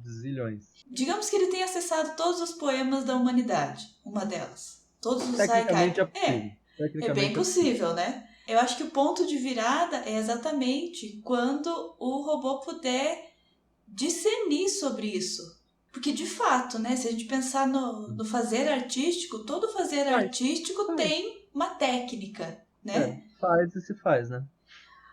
Zilhões. Digamos que ele tenha acessado todos os poemas da humanidade, uma delas. Todos os Tecnicamente haikai. É bem possível, né? Eu acho que o ponto de virada é exatamente quando o robô puder discernir sobre isso. Porque, de fato, né, se a gente pensar no fazer artístico, todo fazer artístico tem uma técnica, né? Faz e se faz, né?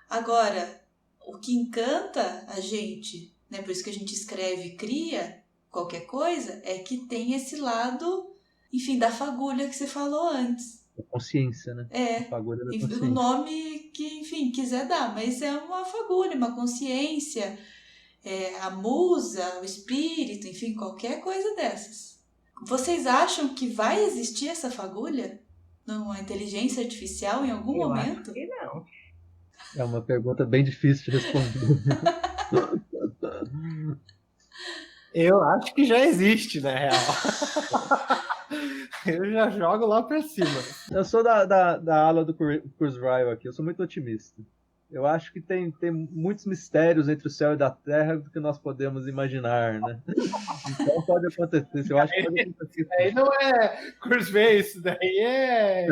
Agora, o que encanta a gente, né, por isso que a gente escreve e cria qualquer coisa, é que tem esse lado, enfim, da fagulha que você falou antes. A consciência, né? É, a fagulha da consciência. O nome que, enfim, quiser dar, mas é uma fagulha, uma consciência, a musa, o espírito, enfim, qualquer coisa dessas. Vocês acham que vai existir essa fagulha numa inteligência artificial em algum momento? Acho que não. É uma pergunta bem difícil de responder. Eu acho que já existe, na real. Eu já jogo lá pra cima. Eu sou da ala do Kurzweil aqui, eu sou muito otimista. Eu acho que tem muitos mistérios entre o céu e da terra do que nós podemos imaginar, né? Então pode acontecer. Eu acho que pode acontecer. Isso aí não é Kurzweil, isso daí é...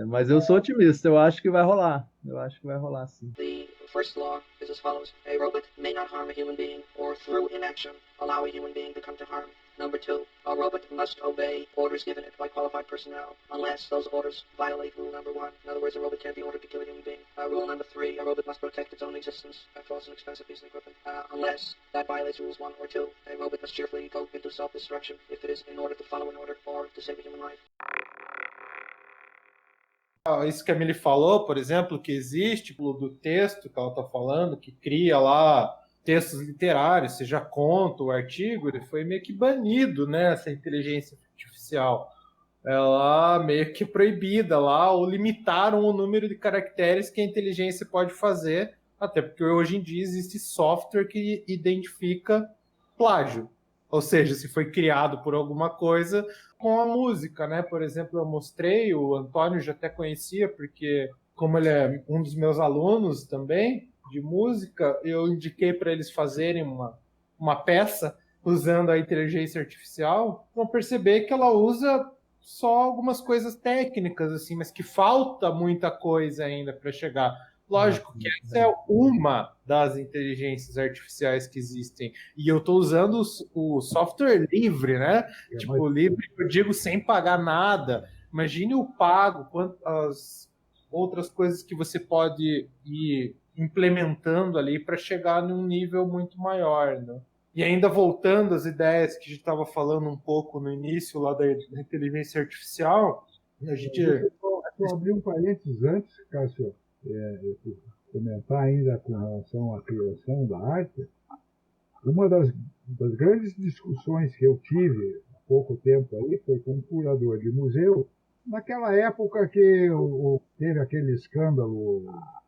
Mas eu sou otimista, eu acho que vai rolar. Eu acho que vai rolar, sim. The first law is as follows. A robot may not harm a human being or through inaction allow a human being to come to harm. Number 2, a robot must obey orders given it by qualified personnel unless those orders violate rule number 1. In other words, a robot can't be ordered to kill a human being. Rule number 3, a robot must protect its own existence. That costs an expensive piece of equipment. Unless that violates rules 1 or 2, a robot must cheerfully go into self-destruction if it is in order to follow an order or to save a human life. Isso que a Milly falou, por exemplo, que existe do texto que ela está falando, que cria lá textos literários, seja conto, artigo, ele foi meio que banido, né, essa inteligência artificial. Ela meio que proibida lá, ou limitaram o número de caracteres que a inteligência pode fazer, até porque hoje em dia existe software que identifica plágio. Ou seja, se foi criado por alguma coisa com a música, né? Por exemplo, eu mostrei, o Antônio já até conhecia, porque como ele é um dos meus alunos também de música, eu indiquei para eles fazerem uma peça usando a inteligência artificial, vão perceber que ela usa só algumas coisas técnicas, assim, mas que falta muita coisa ainda para chegar. Lógico que essa é uma das inteligências artificiais que existem. E eu estou usando o software livre, né? Tipo, livre, eu digo sem pagar nada. Imagine o pago, quantas outras coisas que você pode ir implementando ali para chegar num nível muito maior, né? E ainda voltando às ideias que a gente estava falando um pouco no início lá da inteligência artificial, a gente... Eu abri um parênteses antes, Cássio, comentar ainda com relação à criação da arte. Uma das grandes discussões que eu tive há pouco tempo aí foi com um curador de museu, naquela época que teve aquele escândalo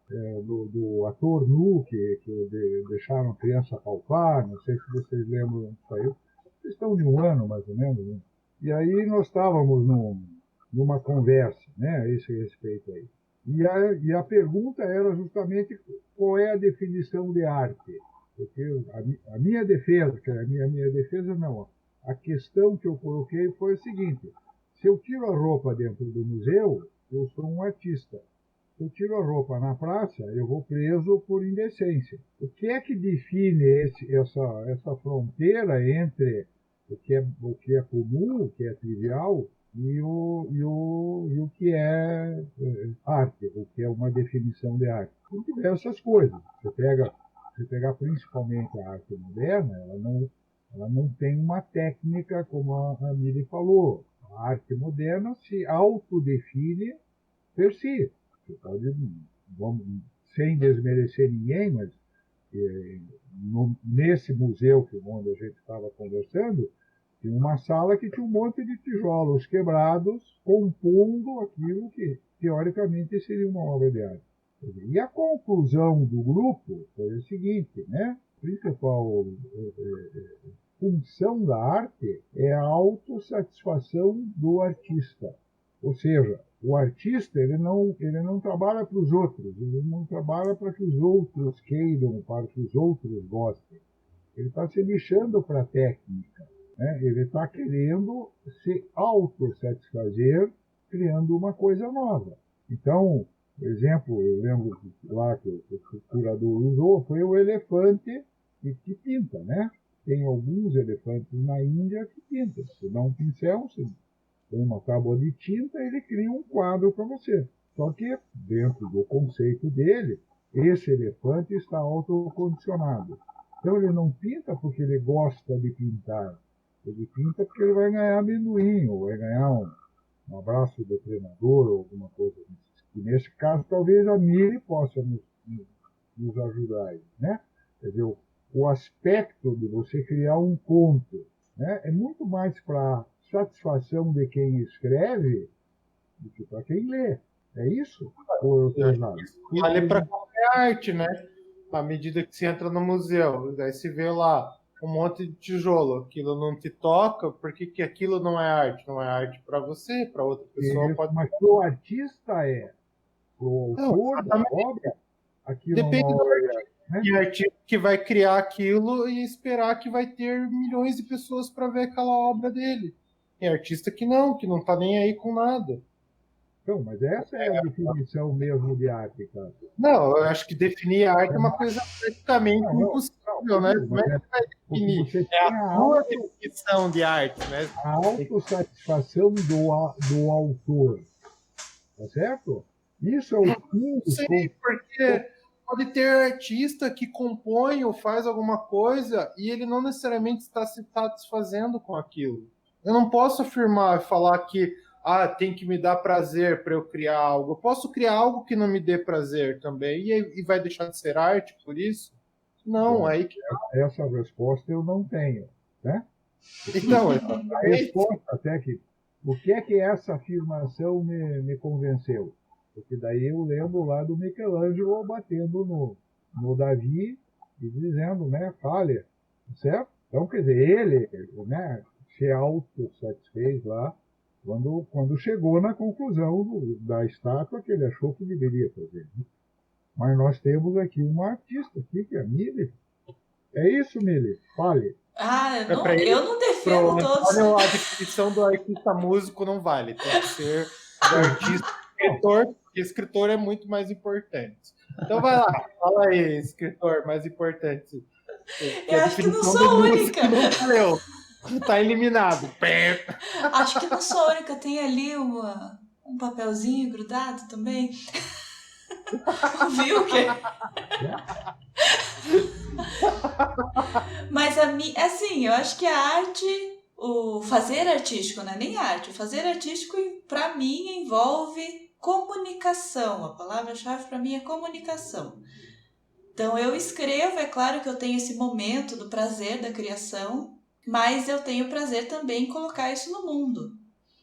do ator nu que deixaram a criança palpar, não sei se vocês lembram onde saiu. Vocês estão de um ano, mais ou menos, né? E aí nós estávamos numa conversa, né, a esse respeito aí. E a pergunta era justamente qual é a definição de arte. Porque a minha defesa, que a minha defesa não, a questão que eu coloquei foi a seguinte: se eu tiro a roupa dentro do museu, eu sou um artista. Se eu tiro a roupa na praça, eu vou preso por indecência. O que é que define essa fronteira entre o que é comum, o que é trivial, e o que é arte, o que é uma definição de arte? Tem diversas coisas. Você pegar principalmente a arte moderna, ela não tem uma técnica, como a Miri falou. A arte moderna se autodefine per si. Você pode, sem desmerecer ninguém, mas nesse museu onde a gente estava conversando, tinha uma sala que tinha um monte de tijolos quebrados compondo aquilo que teoricamente seria uma obra de arte. E a conclusão do grupo foi a seguinte, né? A principal função da arte é a autossatisfação do artista. Ou seja, o artista ele não trabalha para os outros, ele não trabalha para que os outros queiram, para que os outros gostem. Ele está se lixando para a técnica, né? Ele está querendo se autossatisfazer criando uma coisa nova. Então, por exemplo, eu lembro lá que o curador usou, foi o elefante que pinta, né? Tem alguns elefantes na Índia que pintam. Você dá um pincel, você põe uma tábua de tinta, ele cria um quadro para você. Só que, dentro do conceito dele, esse elefante está autocondicionado. Então ele não pinta porque ele gosta de pintar. Ele pinta porque ele vai ganhar amendoim, ou vai ganhar um abraço do treinador, ou alguma coisa assim. E nesse caso, talvez a Miri possa nos ajudar aí, né? Quer dizer, o aspecto de você criar um conto, né, é muito mais para satisfação de quem escreve do que para quem lê. É isso? Ou eu estou errado? Vale para qualquer arte, né? À medida que você entra no museu, aí você vê lá um monte de tijolo, aquilo não te toca, porque que aquilo não é arte? Não é arte para você, para outra pessoa pode... Mas para o artista é. Para o autor da obra, aquilo depende não do é. Né? E artista que vai criar aquilo e esperar que vai ter milhões de pessoas para ver aquela obra dele. Tem artista que não tá nem aí com nada. Então, mas essa é a definição mesmo de arte, cara. Não, eu acho que definir a arte é uma coisa praticamente impossível, né? Como é que vai definir? É a sua definição de arte, né? A autossatisfação do autor. Tá certo? Isso é o fim. Não sei, porque pode ter artista que compõe ou faz alguma coisa e ele não necessariamente está se satisfazendo com aquilo. Eu não posso afirmar e falar que tem que me dar prazer para eu criar algo. Eu posso criar algo que não me dê prazer também e vai deixar de ser arte por isso? Não, Bom, aí que... Essa resposta eu não tenho, né? Então, a resposta até que... O que é que essa afirmação me convenceu? Porque daí eu lembro lá do Michelangelo batendo no Davi e dizendo, né, falha, certo? Então, quer dizer, ele, né, se autossatisfez lá quando chegou na conclusão da estátua que ele achou que deveria fazer. Né? Mas nós temos aqui uma artista aqui, que é a Mili. É isso, Mili? Fale. Eu não defendo todos. A definição do artista músico não vale. Tem que ser do artista escritor, porque escritor é muito mais importante. Então vai lá, fala aí, escritor mais importante. Eu acho que não sou a única. Não valeu. Tá eliminado. Acho que não sou a única. Tem ali um papelzinho grudado também. Viu que? Mas assim, eu acho que a arte, o fazer artístico, não é nem arte. O fazer artístico, para mim, envolve comunicação. A palavra-chave para mim é comunicação. Então, eu escrevo, é claro que eu tenho esse momento do prazer da criação, mas eu tenho prazer também em colocar isso no mundo.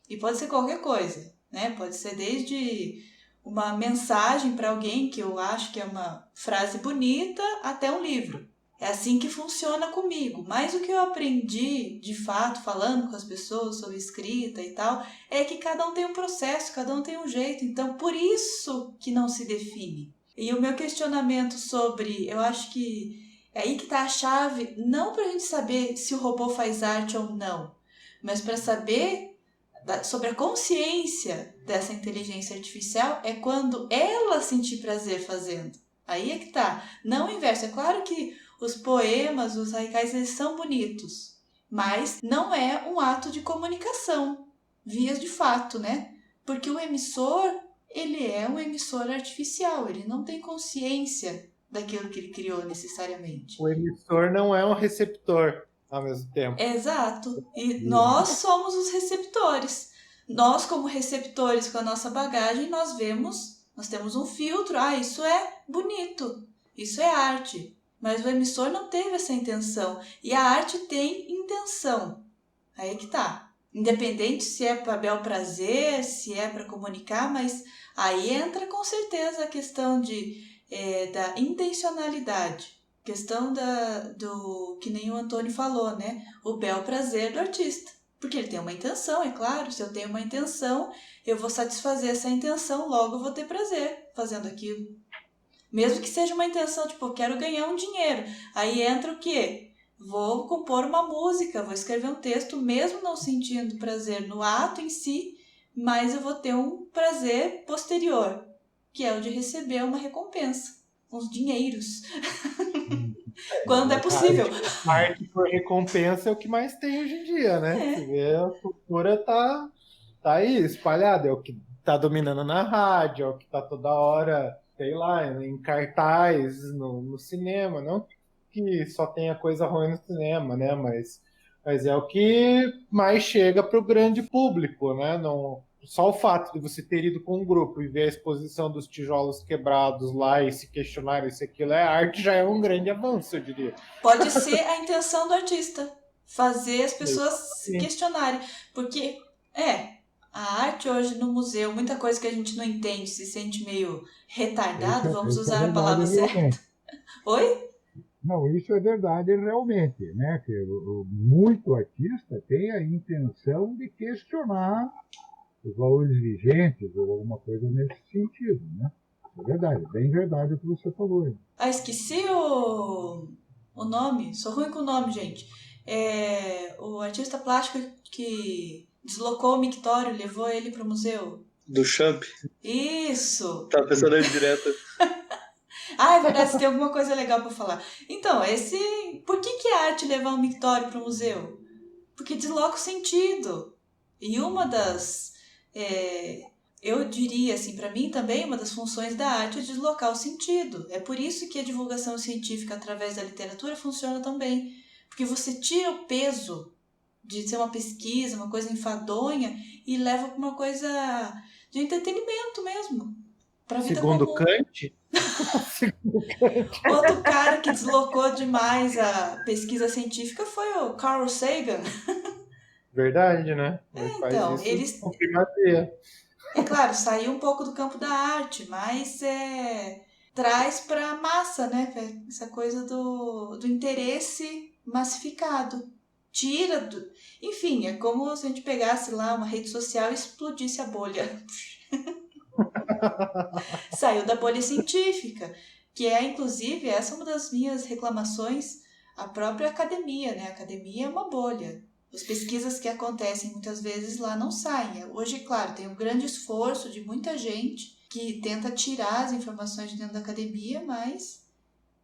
E pode ser qualquer coisa, né? Pode ser desde uma mensagem para alguém que eu acho que é uma frase bonita até um livro. É assim que funciona comigo. Mas o que eu aprendi, de fato, falando com as pessoas sobre escrita e tal, é que cada um tem um processo, cada um tem um jeito. Então, por isso que não se define. E o meu questionamento sobre, eu acho que é aí que está a chave, não para a gente saber se o robô faz arte ou não, mas para saber sobre a consciência dessa inteligência artificial é quando ela sentir prazer fazendo. Aí é que tá. Não o inverso. É claro que os poemas, os haikais, eles são bonitos, mas não é um ato de comunicação, vias de fato, né? Porque o emissor, ele é um emissor artificial, ele não tem consciência daquilo que ele criou necessariamente. O emissor não é um receptor ao mesmo tempo. Exato. E nós somos os receptores. Nós, como receptores com a nossa bagagem, nós temos um filtro. Ah, isso é bonito, isso é arte. Mas o emissor não teve essa intenção. E a arte tem intenção. Aí que tá. Independente se é para bel prazer, se é para comunicar, mas aí entra com certeza a questão da intencionalidade. Questão do que nem o Antônio falou, né? O bel prazer do artista. Porque ele tem uma intenção, é claro. Se eu tenho uma intenção, eu vou satisfazer essa intenção, logo eu vou ter prazer fazendo aquilo. Mesmo que seja uma intenção, tipo, eu quero ganhar um dinheiro. Aí entra o quê? Vou compor uma música, vou escrever um texto, mesmo não sentindo prazer no ato em si, mas eu vou ter um prazer posterior, que é o de receber uma recompensa, uns dinheiros. Quando é possível. A arte por recompensa é o que mais tem hoje em dia, né? Você vê, a cultura tá aí, espalhada. É o que tá dominando na rádio, é o que tá toda hora, sei lá, em cartaz, no cinema. Não que só tenha coisa ruim no cinema, né? Mas é o que mais chega para o grande público, né? Não, só o fato de você ter ido com um grupo e ver a exposição dos tijolos quebrados lá e se questionar se aquilo é arte já é um grande avanço, eu diria. Pode ser a intenção do artista, fazer as pessoas se questionarem. Porque, a arte hoje no museu, muita coisa que a gente não entende, se sente meio retardado, vamos usar a palavra certa. Oi? Não, isso é verdade realmente, né? Que muito artista tem a intenção de questionar os valores vigentes ou alguma coisa nesse sentido, né? É verdade, bem verdade o que você falou aí. Esqueci o nome, sou ruim com o nome, gente. O artista plástico que deslocou o mictório, levou ele para o museu. Do Champ? Isso! Tava pensando aí direto. É verdade, você tem alguma coisa legal para falar. Então, por que a arte levar um mictório para o museu? Porque desloca o sentido. E uma das... eu diria, assim, para mim também, uma das funções da arte é deslocar o sentido. É por isso que a divulgação científica através da literatura funciona tão bem. Porque você tira o peso de ser uma pesquisa, uma coisa enfadonha, e leva para uma coisa de entretenimento mesmo. Pra vida Segundo comum. Kant? Outro cara que deslocou demais a pesquisa científica foi o Carl Sagan. Verdade, né? Então, eles... com primazia. É claro, saiu um pouco do campo da arte, mas traz para a massa, né? Essa coisa do interesse massificado. Tira do... Enfim, é como se a gente pegasse lá uma rede social e explodisse a bolha. Saiu da bolha científica, que inclusive, essa é uma das minhas reclamações à própria academia, né? A academia é uma bolha. As pesquisas que acontecem muitas vezes lá não saem. Hoje, claro, tem um grande esforço de muita gente que tenta tirar as informações de dentro da academia, mas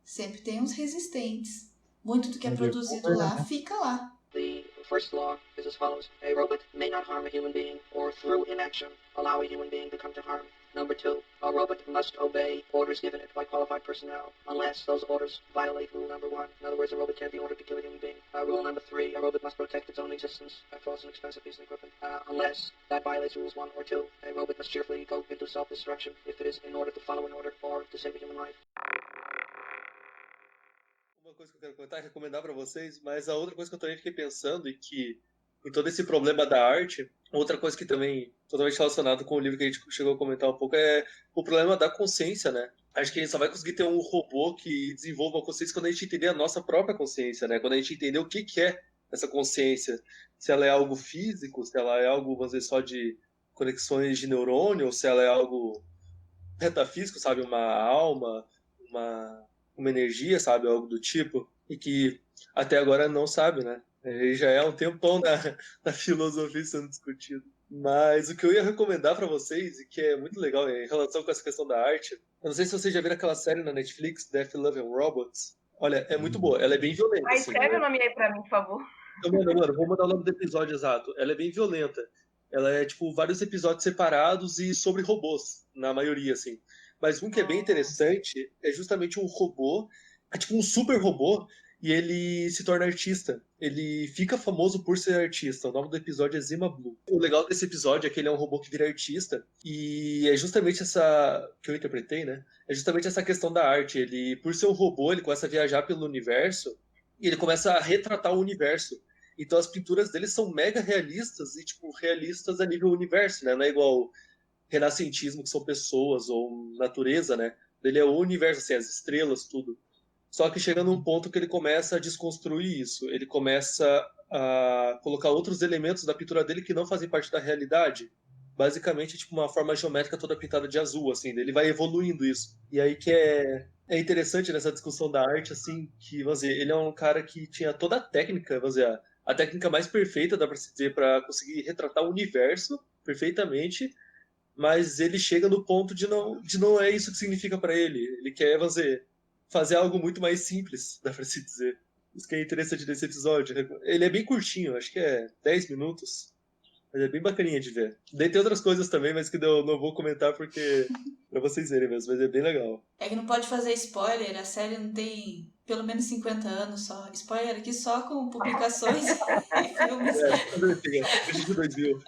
sempre tem uns resistentes. Muito do que é produzido lá fica lá. The first law is as follows. A robot may not harm a human being or through inaction allow a human being to come to harm. Number 2, a robot must obey orders given it by qualified personnel unless those orders violate rule number 1. In other words, a robot can't be ordered to kill a human being. Rule number 3, a robot must protect its own existence by false and expensive piece of equipment unless that violates rules 1 or 2. A robot must cheerfully go into self-destruction if it is in order to follow an order or to save a human life. Uma coisa que eu quero comentar, recomendar para vocês, mas a outra coisa que eu também fiquei pensando e que em todo esse problema da arte, outra coisa que também totalmente relacionado com o livro que a gente chegou a comentar um pouco é o problema da consciência, né? Acho que a gente só vai conseguir ter um robô que desenvolva a consciência quando a gente entender a nossa própria consciência, né? Quando a gente entender o que é essa consciência. Se ela é algo físico, se ela é algo, vamos dizer, só de conexões de neurônio, ou se ela é algo metafísico, sabe? Uma alma, uma energia, sabe? Algo do tipo. E que até agora não sabe, né? Ele já é um tempão na filosofia sendo discutido. Mas o que eu ia recomendar para vocês, e que é muito legal em relação com essa questão da arte, eu não sei se vocês já viram aquela série na Netflix, Death, Love and Robots. Olha, é muito boa. Ela é bem violenta. Mas assim, escreve né? o nome aí pra mim, por favor. Mano, vou mandar o nome do episódio exato. Ela é bem violenta. Ela é, tipo, vários episódios separados e sobre robôs, na maioria, assim. Mas um que é bem interessante é justamente um robô, é tipo um super robô, e ele se torna artista. Ele fica famoso por ser artista. O nome do episódio é Zima Blue. O legal desse episódio é que ele é um robô que vira artista, e é justamente essa que eu interpretei, né? É justamente essa questão da arte. Ele, por ser um robô, ele começa a viajar pelo universo, e ele começa a retratar o universo. Então as pinturas dele são mega realistas e, tipo, realistas a nível universo, né? Não é igual renascentismo, que são pessoas, ou natureza, né? Ele é o universo, assim, as estrelas, tudo. Só que chega num ponto que ele começa a desconstruir isso. Ele começa a colocar outros elementos da pintura dele que não fazem parte da realidade. Basicamente, tipo, uma forma geométrica toda pintada de azul, assim. Ele vai evoluindo isso. E aí que é interessante nessa discussão da arte, assim, que, vamos dizer, ele é um cara que tinha toda a técnica, vamos dizer, a técnica mais perfeita, dá pra se dizer, pra conseguir retratar o universo perfeitamente, mas ele chega no ponto de não é isso que significa pra ele. Ele quer, vamos dizer, fazer algo muito mais simples, dá pra se dizer. Isso que é interessante desse episódio. Ele é bem curtinho, acho que é 10 minutos. Mas é bem bacaninha de ver. Daí tem outras coisas também, mas que eu não vou comentar porque pra vocês verem mesmo, mas é bem legal. É que não pode fazer spoiler, a série não tem pelo menos 50 anos só. Spoiler aqui só com publicações e filmes. É, de 2000.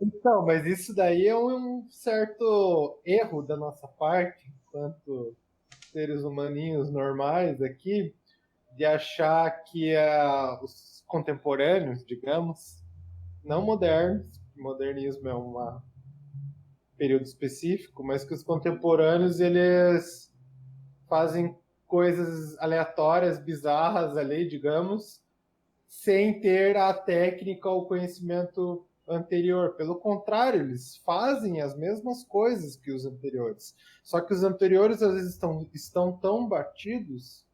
Então, mas isso daí é um certo erro da nossa parte, enquanto seres humaninhos normais aqui, de achar que os contemporâneos, digamos, não modernos, modernismo é um período específico, mas que os contemporâneos eles fazem coisas aleatórias, bizarras ali, digamos, sem ter a técnica ou conhecimento anterior. Pelo contrário, eles fazem as mesmas coisas que os anteriores. Só que os anteriores às vezes estão tão batidos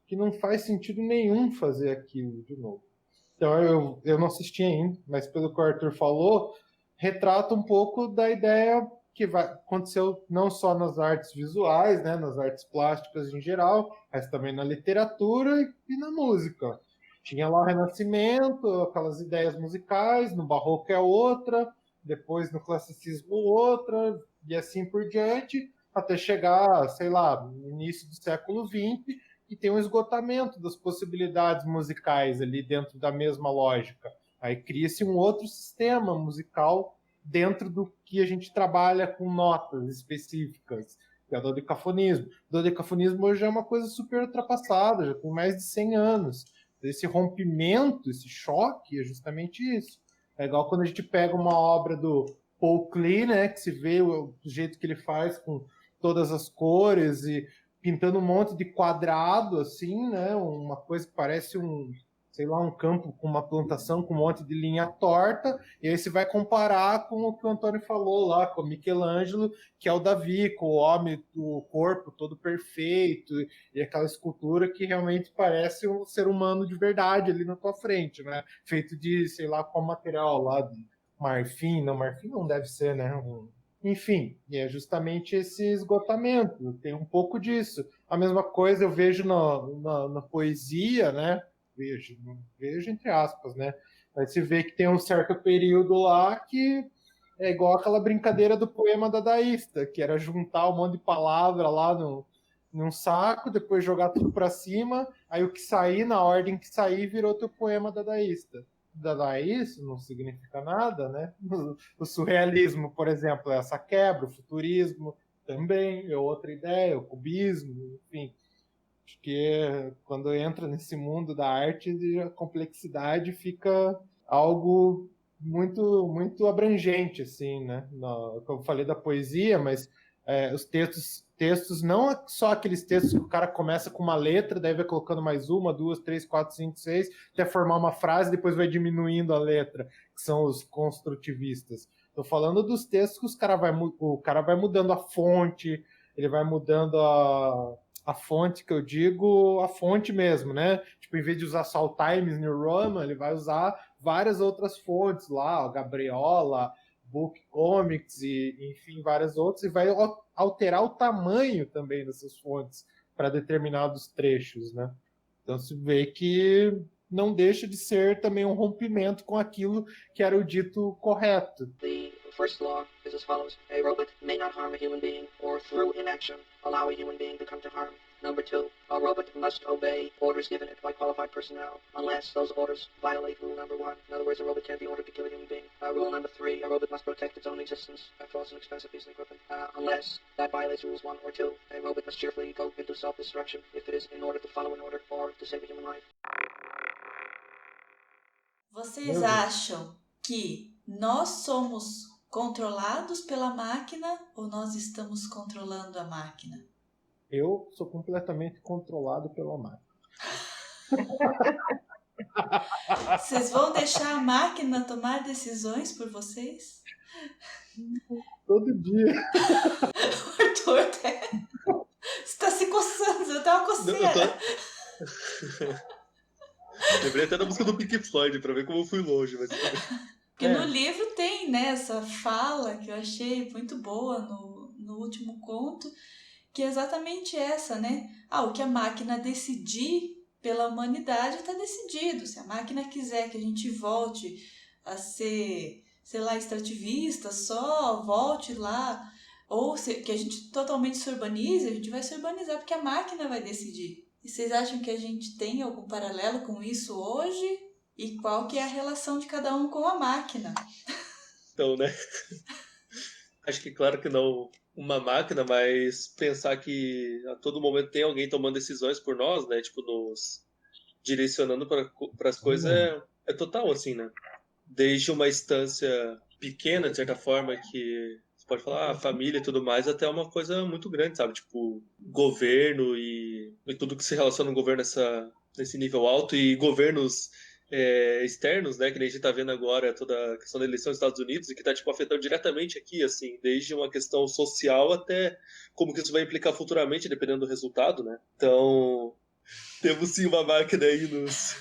que não faz sentido nenhum fazer aquilo de novo. Então eu não assisti ainda, mas pelo que o Arthur falou, retrata um pouco da ideia que aconteceu não só nas artes visuais, né, nas artes plásticas em geral, mas também na literatura e na música. Tinha lá o Renascimento, aquelas ideias musicais, no Barroco é outra, depois no Classicismo outra, e assim por diante, até chegar, sei lá, no início do século XX, e tem um esgotamento das possibilidades musicais ali dentro da mesma lógica. Aí cria-se um outro sistema musical dentro do que a gente trabalha com notas específicas, que é o dodecafonismo. O dodecafonismo hoje é uma coisa super ultrapassada, já tem mais de 100 anos. Esse rompimento, esse choque é justamente isso. É igual quando a gente pega uma obra do Paul Klee, né, que se vê o jeito que ele faz com todas as cores e pintando um monte de quadrado, assim, né, uma coisa que parece sei lá, um campo com uma plantação com um monte de linha torta, e aí você vai comparar com o que o Antônio falou lá, com o Michelangelo, que é o Davi, com o homem, o corpo todo perfeito, e aquela escultura que realmente parece um ser humano de verdade ali na tua frente, né? Feito de, sei lá, qual material lá, de marfim não deve ser, né? Enfim, e é justamente esse esgotamento, tem um pouco disso. A mesma coisa eu vejo na poesia, né? Vejo entre aspas, né? Mas se vê que tem um certo período lá que é igual aquela brincadeira do poema dadaísta, que era juntar um monte de palavra lá num saco, depois jogar tudo para cima, aí o que sair, na ordem que sair, virou teu poema dadaísta. Dadaísta não significa nada, né? O surrealismo, por exemplo, é essa quebra, o futurismo também é outra ideia, o cubismo, enfim. Acho que quando entra nesse mundo da arte, a complexidade fica algo muito muito abrangente, assim, né? Como eu falei da poesia, mas os textos não é só aqueles textos que o cara começa com uma letra, daí vai colocando mais uma, duas, três, quatro, cinco, seis, até formar uma frase, depois vai diminuindo a letra, que são os construtivistas. Estou falando dos textos que o cara vai mudando a fonte, ele vai mudando a fonte, que eu digo, a fonte mesmo, né? Tipo, em vez de usar só o Times New Roman, ele vai usar várias outras fontes lá, o Gabriola, Book Comics e, enfim, várias outras, e vai alterar o tamanho também dessas fontes para determinados trechos, né? Então se vê que não deixa de ser também um rompimento com aquilo que era o dito correto. The first law is as follows. A robot may not harm a human being or through inaction allow a human being to come to harm. Number 2, a robot must obey orders given it by qualified personnel unless those orders violate rule number 1. In other words, a robot can't be ordered to kill a human being. Rule number 3, a robot must protect its own existence after all, it's an expensive piece of equipment. Unless that violates rules 1 or 2, a robot must cheerfully go into self-destruction if it is in order to follow an order or to save a human life. Vocês acham que nós somos controlados pela máquina ou nós estamos controlando a máquina? Eu sou completamente controlado pela máquina. Vocês vão deixar a máquina tomar decisões por vocês? Todo dia. Arthur, você está se coçando, eu tava coceira. Lembrei até da música do Pink Floyd, pra ver como eu fui longe. Mas... Porque no livro tem, né, essa fala que eu achei muito boa no último conto, que é exatamente essa, né? O que a máquina decidir pela humanidade está decidido. Se a máquina quiser que a gente volte a ser, sei lá, extrativista, só volte lá, ou que a gente totalmente se urbanize, a gente vai se urbanizar porque a máquina vai decidir. E vocês acham que a gente tem algum paralelo com isso hoje? E qual que é a relação de cada um com a máquina? Então, né? Acho que claro que não uma máquina, mas pensar que a todo momento tem alguém tomando decisões por nós, né? Tipo, nos direcionando para as coisas é total, assim, né? Desde uma instância pequena, de certa forma, que você pode falar, família e tudo mais, até uma coisa muito grande, sabe? Tipo, governo e tudo que se relaciona ao governo nesse nível alto e governos externos, né, que a gente está vendo agora toda a questão da eleição dos Estados Unidos e que está tipo, afetando diretamente aqui, assim, desde uma questão social até como que isso vai implicar futuramente, dependendo do resultado, né? Então, temos sim uma máquina aí nos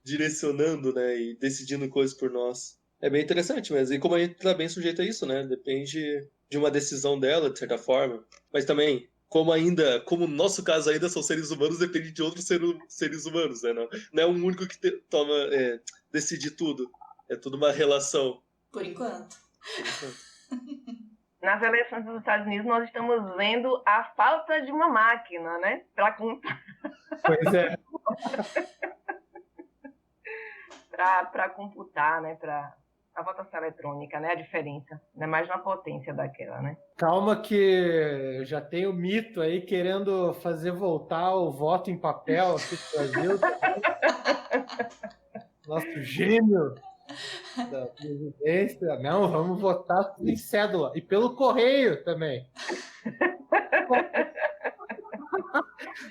direcionando, né, e decidindo coisas por nós. É bem interessante mesmo, e como a gente está bem sujeito a isso, né, depende de uma decisão dela, de certa forma, mas também como no nosso caso ainda são seres humanos, depende de outros seres humanos, né? Não é um único que decide tudo. É tudo uma relação. Por enquanto. Nas eleições dos Estados Unidos, nós estamos vendo a falta de uma máquina, né? Pois é. Para computar, né? Para a votação eletrônica, né? A diferença. Não é mais uma potência daquela, né? Calma que já tem o mito aí querendo fazer voltar o voto em papel aqui no Brasil. Nosso gênio da presidência. Não, vamos votar em cédula. E pelo correio também.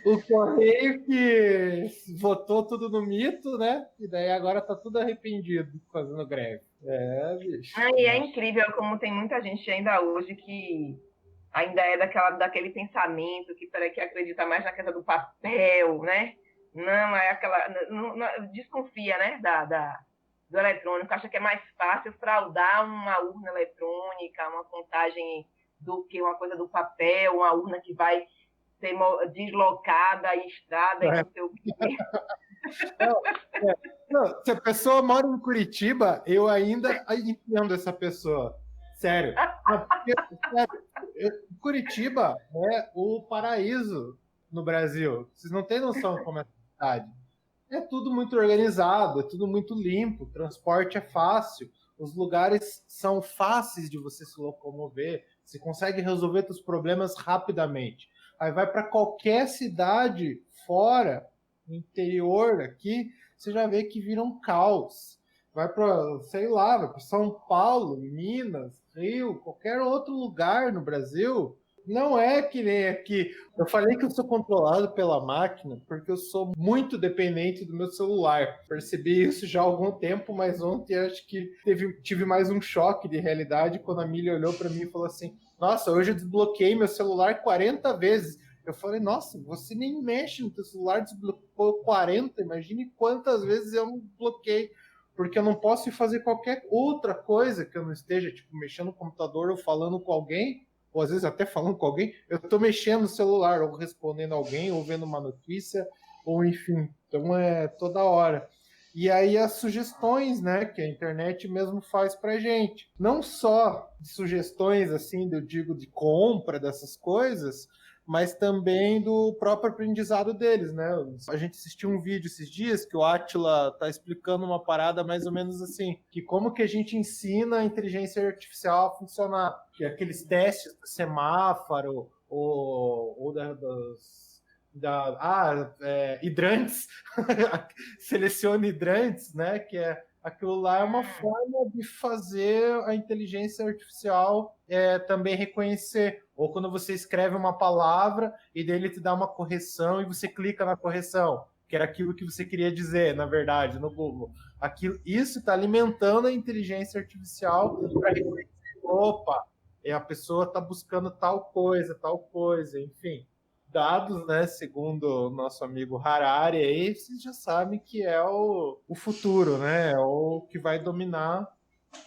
O correio que votou tudo no mito, né? E daí agora tá tudo arrependido fazendo greve. Bicho. E é incrível como tem muita gente ainda hoje que ainda é daquele pensamento que acredita mais na questão do papel, né? Não, é aquela... Não, desconfia, né? Do eletrônico. Acha que é mais fácil fraudar uma urna eletrônica, uma contagem do que uma coisa do papel, uma urna que vai ser deslocada, estrada e não sei o quê. Não, se a pessoa mora em Curitiba, eu ainda entendo essa pessoa. Sério. Curitiba é o paraíso no Brasil. Vocês não têm noção como é a cidade. É tudo muito organizado, é tudo muito limpo, o transporte é fácil, os lugares são fáceis de você se locomover, você consegue resolver seus problemas rapidamente. Aí vai para qualquer cidade fora, no interior aqui, você já vê que vira um caos. Vai para, sei lá, vai para São Paulo, Minas, Rio, qualquer outro lugar no Brasil. Não é que nem aqui. Eu falei que eu sou controlado pela máquina porque eu sou muito dependente do meu celular. Percebi isso já há algum tempo, mas ontem acho que tive mais um choque de realidade quando a Milha olhou para mim e falou assim: nossa, hoje eu desbloqueei meu celular 40 vezes. Eu falei, nossa, você nem mexe no teu celular, desbloqueou 40, imagine quantas vezes eu não bloqueei. Porque eu não posso ir fazer qualquer outra coisa que eu não esteja, tipo, mexendo no computador ou falando com alguém, ou às vezes até falando com alguém, eu estou mexendo no celular, ou respondendo alguém, ou vendo uma notícia, ou enfim. Então é toda hora. E aí as sugestões, né, que a internet mesmo faz pra gente. Não só sugestões, assim, eu digo, de compra dessas coisas, mas também do próprio aprendizado deles, né? A gente assistiu um vídeo esses dias que o Átila tá explicando uma parada mais ou menos assim, que como que a gente ensina a inteligência artificial a funcionar, que é aqueles testes do semáforo ou hidrantes, selecione hidrantes, né? Que é aquilo lá é uma forma de fazer a inteligência artificial também reconhecer. Ou quando você escreve uma palavra e dele te dá uma correção e você clica na correção, que era aquilo que você queria dizer, na verdade, no Google. Isso está alimentando a inteligência artificial para reconhecer, opa, a pessoa está buscando tal coisa, enfim. Dados, né, segundo o nosso amigo Harari, aí vocês já sabem que é o futuro, né, é o que vai dominar.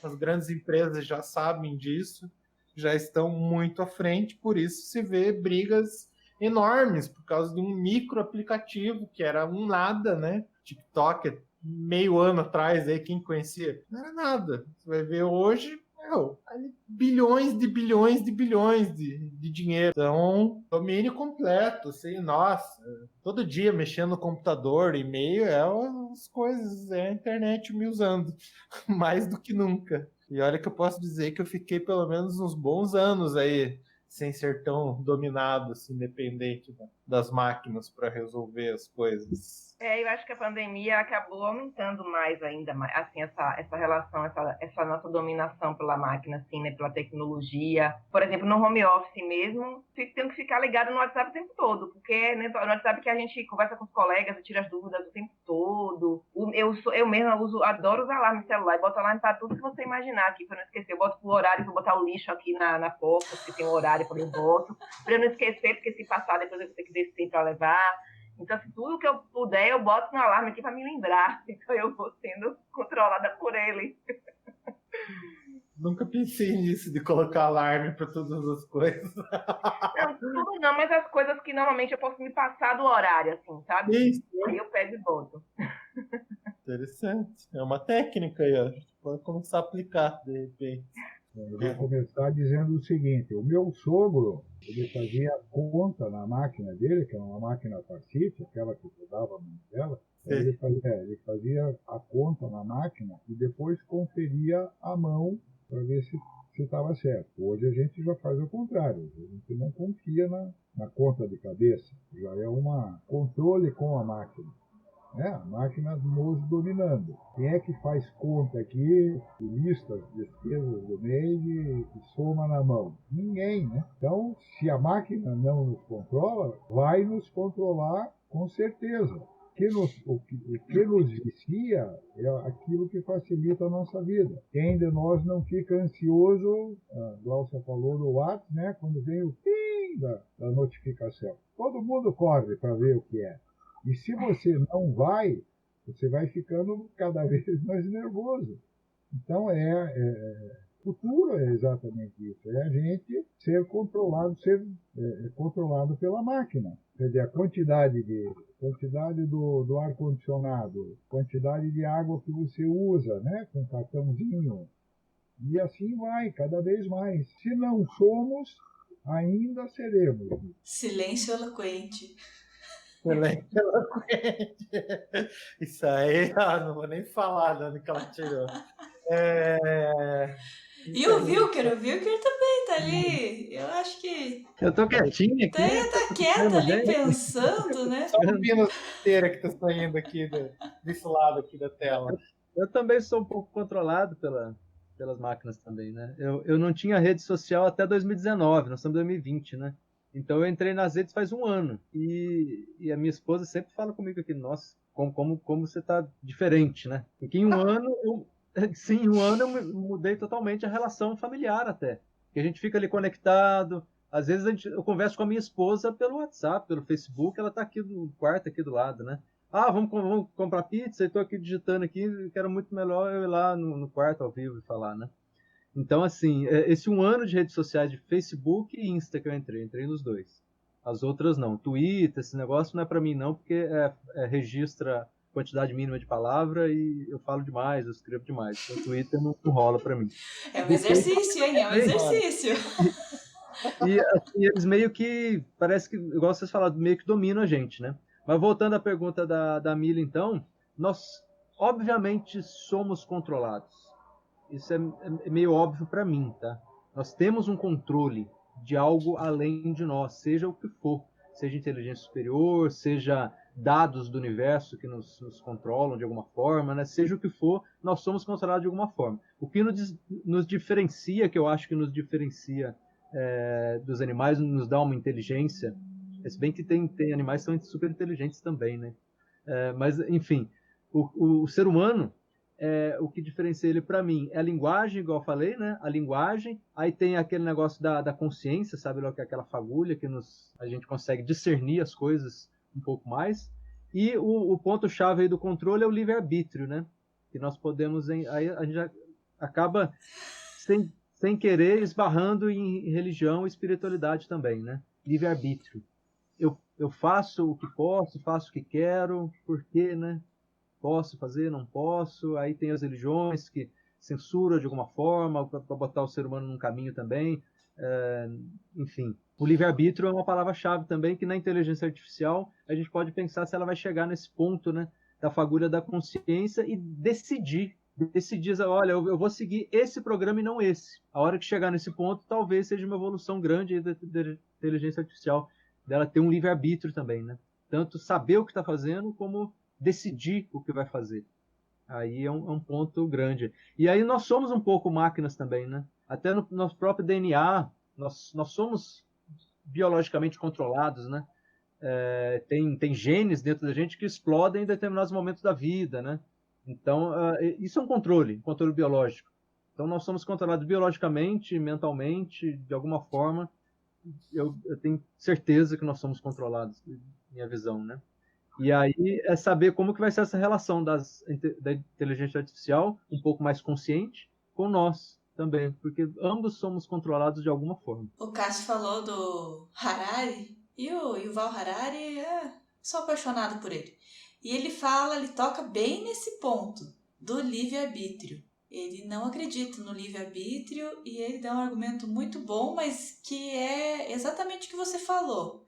As grandes empresas já sabem disso, já estão muito à frente, por isso se vê brigas enormes por causa de um micro aplicativo que era um nada, né? TikTok, meio ano atrás, aí, quem conhecia? Não era nada. Você vai ver hoje, bilhões de dinheiro. Então, domínio completo, assim, nossa, todo dia mexendo no computador, e-mail, as coisas, é a internet me usando, mais do que nunca. E olha que eu posso dizer que eu fiquei pelo menos uns bons anos aí, sem ser tão dominado, assim, dependente das máquinas para resolver as coisas. Eu acho que a pandemia acabou aumentando mais ainda, assim, essa relação, essa nossa dominação pela máquina, assim, né, pela tecnologia. Por exemplo, no home office mesmo, tenho que ficar ligado no WhatsApp o tempo todo, porque né, no WhatsApp que a gente conversa com os colegas, tira as dúvidas o tempo todo. Eu mesma adoro os alarmes de celular, boto alarme para tudo que você imaginar aqui, para não esquecer. Eu boto pro horário, vou botar o lixo aqui na porta, porque tem um horário para eu boto, para eu não esquecer, porque se passar depois eu vou ter que descer para levar. Então, assim, tudo que eu puder, eu boto no alarme aqui para me lembrar. Então, eu vou sendo controlada por ele. Nunca pensei nisso, de colocar alarme para todas as coisas. Não, tudo não, mas as coisas que normalmente eu posso me passar do horário, assim, sabe? Isso. Aí eu pego e boto. Interessante. É uma técnica aí, ó. A gente pode começar a aplicar, de repente. Eu vou começar dizendo o seguinte: o meu sogro, ele fazia conta na máquina dele, que era uma máquina Farsight, aquela que rodava a mão dela. Ele fazia a conta na máquina e depois conferia a mão para ver se estava certo. Hoje a gente já faz o contrário, a gente não confia na conta de cabeça, já é um controle com a máquina. A máquina nos dominando. Quem é que faz conta aqui, lista as despesas do mês e soma na mão? Ninguém, né? Então, se a máquina não nos controla, vai nos controlar com certeza. O que nos vicia é aquilo que facilita a nossa vida. Quem de nós não fica ansioso, a Glaucia falou no WhatsApp, né? Quando vem o ping da notificação. Todo mundo corre para ver o que é. E se você não vai, você vai ficando cada vez mais nervoso. Então, o futuro é exatamente isso. É a gente ser controlado pela máquina. Quer dizer, a quantidade do ar-condicionado, quantidade de água que você usa, né, com cartãozinho. E assim vai, cada vez mais. Se não somos, ainda seremos. Silêncio eloquente. Isso aí, não vou nem falar de onde que ela tirou. E o Wilker também tá ali. Eu acho que Eu tô quietinho aqui. Teia tá quieta ali pensando, né? Só ouvindo a esteira que tá saindo aqui desse lado aqui da tela. Eu também sou um pouco controlado pelas máquinas também, né? Eu não tinha rede social até 2019, nós estamos em 2020, né? Então eu entrei nas redes faz um ano. E a minha esposa sempre fala comigo aqui, nossa, como você tá diferente, né? Porque em um ano, em um ano eu mudei totalmente a relação familiar até. Que a gente fica ali conectado. Às vezes eu converso com a minha esposa pelo WhatsApp, pelo Facebook, ela tá aqui no quarto, aqui do lado, né? Ah, vamos comprar pizza, eu tô aqui digitando aqui, quero muito melhor eu ir lá no quarto ao vivo e falar, né? Então, assim, esse um ano de redes sociais de Facebook e Insta que eu entrei nos dois. As outras não. Twitter, esse negócio não é para mim não, porque registra quantidade mínima de palavra e eu falo demais, eu escrevo demais. Então, o Twitter não rola para mim. É um exercício, hein? É um exercício. E eles meio que, parece que, igual vocês falaram, meio que dominam a gente, né? Mas voltando à pergunta da Mila, então, nós obviamente somos controlados. Isso é meio óbvio para mim, tá? Nós temos um controle de algo além de nós, seja o que for. Seja inteligência superior, seja dados do universo que nos controlam de alguma forma, né? Seja o que for, nós somos controlados de alguma forma. O que nos diferencia, que eu acho que nos diferencia dos animais, nos dá uma inteligência, se bem que tem animais que são super inteligentes também, né? Mas, enfim, o ser humano, o que diferencia ele para mim é a linguagem, igual eu falei, né? A linguagem, aí tem aquele negócio da consciência, sabe lá que é aquela fagulha que a gente consegue discernir as coisas um pouco mais. E o ponto-chave aí do controle é o livre-arbítrio, né? Que nós podemos, aí a gente já acaba sem querer esbarrando em religião e espiritualidade também, né? Livre-arbítrio. Eu faço o que posso, faço o que quero, por quê, né? Posso fazer, não posso. Aí tem as religiões que censuram de alguma forma para botar o ser humano num caminho também. Enfim, o livre-arbítrio é uma palavra-chave também que na inteligência artificial a gente pode pensar se ela vai chegar nesse ponto, né, da fagulha da consciência e decidir, olha, eu vou seguir esse programa e não esse. A hora que chegar nesse ponto, talvez seja uma evolução grande da inteligência artificial, dela ter um livre-arbítrio também, né? Tanto saber o que está fazendo, como decidir o que vai fazer. Aí é um ponto grande. E aí nós somos um pouco máquinas também, né? Até no nosso próprio DNA, nós somos biologicamente controlados, né? Tem genes dentro da gente que explodem em determinados momentos da vida, né? Então, isso é um controle biológico. Então, nós somos controlados biologicamente, mentalmente, de alguma forma. Eu tenho certeza que nós somos controlados, minha visão, né? E aí é saber como que vai ser essa relação da inteligência artificial, um pouco mais consciente, com nós também, porque ambos somos controlados de alguma forma. O Cássio falou do Harari, e o Yuval Harari sou apaixonado por ele. E ele toca bem nesse ponto do livre-arbítrio. Ele não acredita no livre-arbítrio e ele dá um argumento muito bom, mas que é exatamente o que você falou.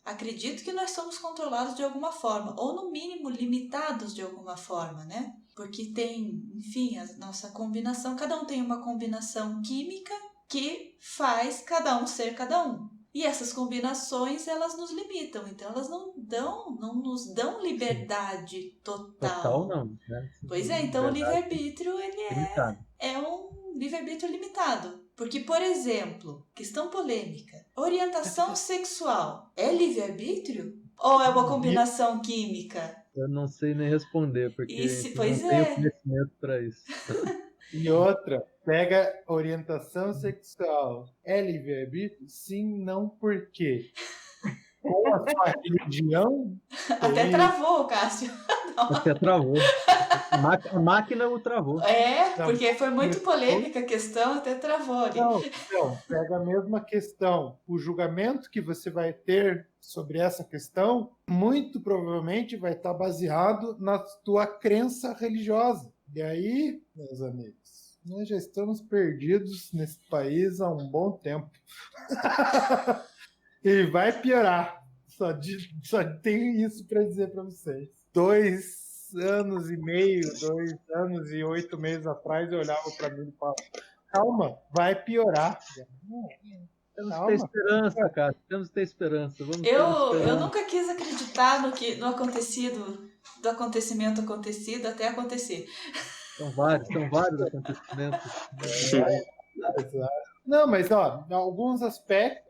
Acredito que nós somos controlados de alguma forma, ou no mínimo limitados de alguma forma, né? Porque tem, enfim, a nossa combinação, cada um tem uma combinação química que faz cada um ser cada um. E essas combinações, elas nos limitam, então elas não nos dão liberdade total. Total não, né? Pois é, então o livre-arbítrio, ele é um livre-arbítrio limitado. Porque, por exemplo, questão polêmica, orientação sexual é livre-arbítrio? Ou é uma combinação química? Eu não sei nem responder, porque Isso, não tenho conhecimento para isso. E outra, pega orientação sexual. É livre-arbítrio? Sim, não, por quê? Com a sua religião? Até travou, Cássio. Até travou. A máquina o travou. Porque foi muito polêmica a questão, até travou ali. Não, pega a mesma questão. O julgamento que você vai ter sobre essa questão, muito provavelmente vai estar baseado na tua crença religiosa. E aí, meus amigos, nós já estamos perdidos nesse país há um bom tempo. E vai piorar. Só tenho isso para dizer para vocês. 2 anos e meio, 2 anos e 8 meses atrás, eu olhava para mim e falava, calma, vai piorar. Temos que Calma. ter esperança, cara. Temos que ter esperança. Vamos ter Eu esperança. nunca quis acreditar no acontecido, do acontecimento acontecido até acontecer. São vários acontecimentos. Não, mas ó, em alguns aspectos,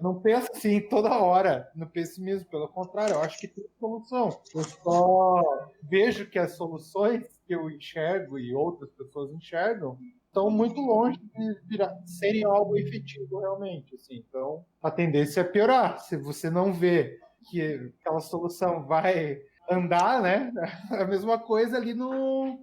não penso assim toda hora no pessimismo, pelo contrário, eu acho que tem solução. Eu só vejo que as soluções que eu enxergo e outras pessoas enxergam estão muito longe de serem algo efetivo realmente. Assim. Então, a tendência é piorar. Se você não vê que aquela solução vai andar, né? A mesma coisa ali no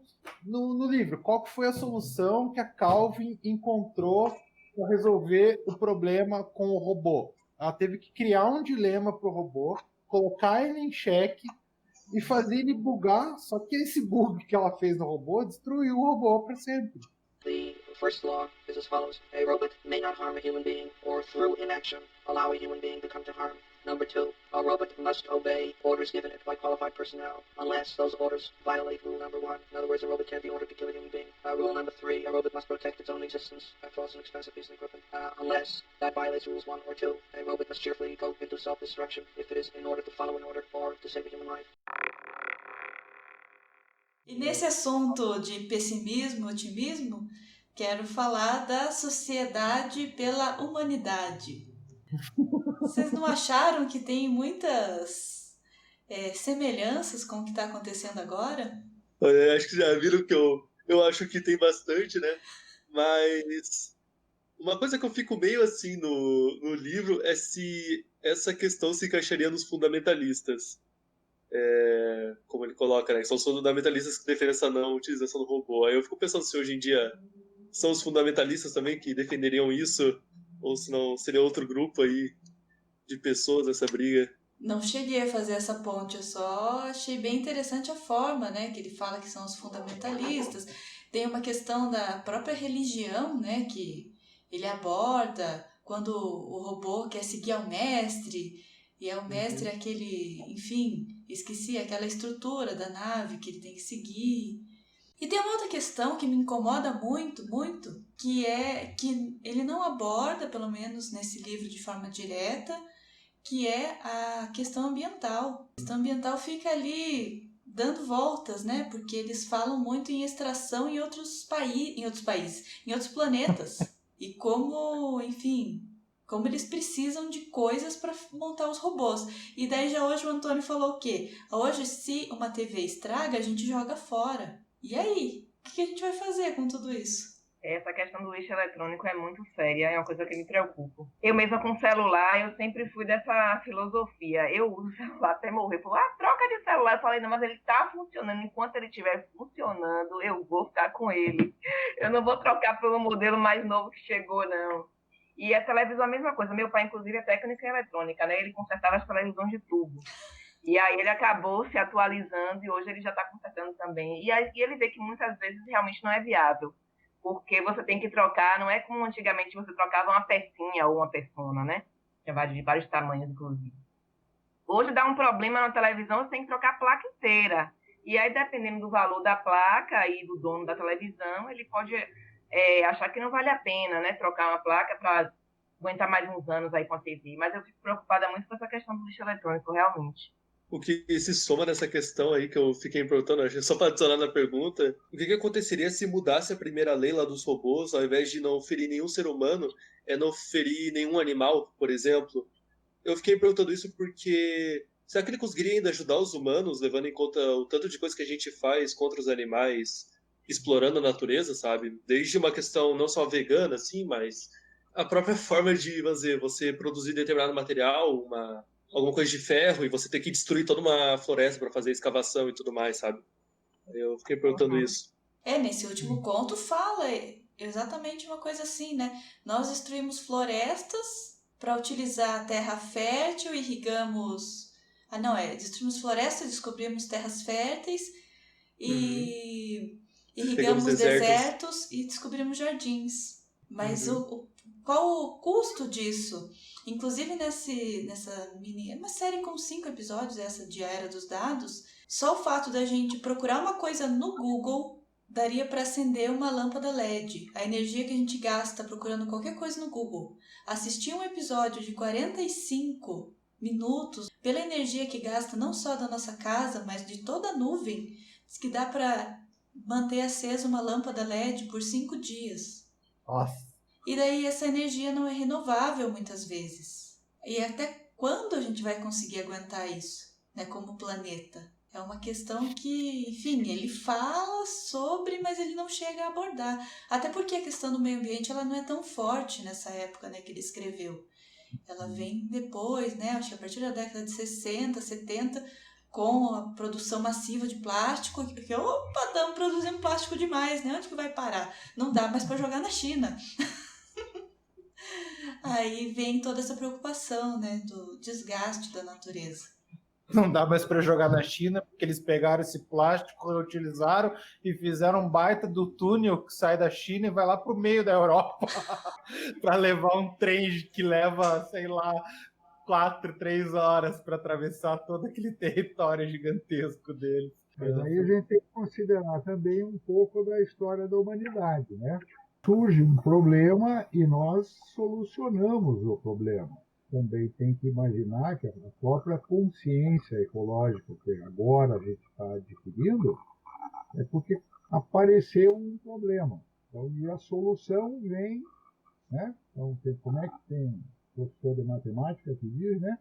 livro. Qual que foi a solução que a Calvin encontrou para resolver o problema com o robô? Ela teve que criar um dilema para o robô, colocar ele em xeque e fazer ele bugar, só que esse bug que ela fez no robô destruiu o robô para sempre. The first law is as follows. A robot may not harm a human being or through inaction allow a human being to come to harm. Number 2, a robot must obey orders given it by qualified personnel unless those orders violate rule number 1. In other words, a robot can't be ordered to kill a human being. Rule number 3, a robot must protect its own existence. That costs an expensive piece of equipment. Unless that violates rules 1 or 2, a robot must cheerfully go into self-destruction if it is in order to follow an order or to save a human life. E nesse assunto de pessimismo, otimismo, quero falar da Sociedade pela Humanidade. Vocês não acharam que tem muitas semelhanças com o que está acontecendo agora? Olha, acho que já viram que eu acho que tem bastante, né? Mas uma coisa que eu fico meio assim no livro é se essa questão se encaixaria nos fundamentalistas. Como ele coloca, né? São os fundamentalistas que defendem essa não utilização do robô. Aí eu fico pensando se hoje em dia são os fundamentalistas também que defenderiam isso, ou se não seria outro grupo aí de pessoas nessa briga. Não cheguei a fazer essa ponte, eu só achei bem interessante a forma, né, que ele fala que são os fundamentalistas. Tem uma questão da própria religião, né, que ele aborda quando o robô quer seguir ao mestre, e é o mestre aquele, enfim, esqueci aquela estrutura da nave que ele tem que seguir. E tem uma outra questão que me incomoda muito, muito, que é que ele não aborda, pelo menos nesse livro de forma direta, que é a questão ambiental. A questão ambiental fica ali dando voltas, né? Porque eles falam muito em extração em outros países, em outros planetas. E como, enfim, como eles precisam de coisas para montar os robôs. E daí já hoje o Antônio falou o quê? Hoje, se uma TV estraga, a gente joga fora. E aí? O que a gente vai fazer com tudo isso? Essa questão do lixo eletrônico é muito séria, é uma coisa que me preocupa. Eu mesma com celular, eu sempre fui dessa filosofia. Eu uso o celular até morrer. Troca de celular. Eu falei, não, mas ele está funcionando. Enquanto ele estiver funcionando, eu vou ficar com ele. Eu não vou trocar pelo modelo mais novo que chegou, não. E a televisão é a mesma coisa. Meu pai, inclusive, é técnico em eletrônica, né? Ele consertava as televisões de tubo. E aí ele acabou se atualizando e hoje ele já está consertando também. E aí ele vê que muitas vezes realmente não é viável. Porque você tem que trocar, não é como antigamente você trocava uma pecinha ou uma persona, né? De vários tamanhos, inclusive. Hoje dá um problema na televisão, você tem que trocar a placa inteira. E aí, dependendo do valor da placa e do dono da televisão, ele pode achar que não vale a pena, né? Trocar uma placa para aguentar mais uns anos aí com a TV. Mas eu fico preocupada muito com essa questão do lixo eletrônico, realmente. O que se soma nessa questão aí que eu fiquei me perguntando, só para adicionar na pergunta, o que aconteceria se mudasse a primeira lei lá dos robôs, ao invés de não ferir nenhum ser humano, não ferir nenhum animal, por exemplo? Eu fiquei me perguntando isso porque será que ele conseguiria ainda ajudar os humanos, levando em conta o tanto de coisa que a gente faz contra os animais, explorando a natureza, sabe? Desde uma questão não só vegana, assim, mas a própria forma de, vamos dizer, você produzir determinado material, alguma coisa de ferro, e você ter que destruir toda uma floresta para fazer escavação e tudo mais, sabe? Eu fiquei perguntando isso. Nesse último conto fala exatamente uma coisa assim, né? Nós destruímos florestas para utilizar a terra fértil, irrigamos... destruímos florestas, descobrimos terras férteis e irrigamos desertos e descobrimos jardins. Mas qual o custo disso? Inclusive nessa uma série com 5 episódios, essa de A Era dos Dados, só o fato da gente procurar uma coisa no Google daria para acender uma lâmpada LED. A energia que a gente gasta procurando qualquer coisa no Google. Assistir um episódio de 45 minutos, pela energia que gasta não só da nossa casa, mas de toda a nuvem, diz que dá para manter acesa uma lâmpada LED por 5 dias. Nossa. E daí essa energia não é renovável muitas vezes. E até quando a gente vai conseguir aguentar isso, né, como planeta? É uma questão que, enfim, ele fala sobre, mas ele não chega a abordar. Até porque a questão do meio ambiente ela não é tão forte nessa época, né, que ele escreveu. Ela vem depois, né, acho que a partir da década de 60, 70, com a produção massiva de plástico, que opa, estamos produzindo plástico demais, né? Onde que vai parar? Não dá mais para jogar na China. Aí vem toda essa preocupação, né, do desgaste da natureza. Não dá mais para jogar na China, porque eles pegaram esse plástico, utilizaram e fizeram um baita do túnel que sai da China e vai lá para o meio da Europa para levar um trem que leva, sei lá, 3 horas para atravessar todo aquele território gigantesco deles. Mas aí a gente tem que considerar também um pouco da história da humanidade, né? Surge um problema e nós solucionamos o problema. Também tem que imaginar que a própria consciência ecológica que agora a gente está adquirindo é porque apareceu um problema. Então, e a solução vem, né? Então, como é que tem um professor de matemática que diz, né?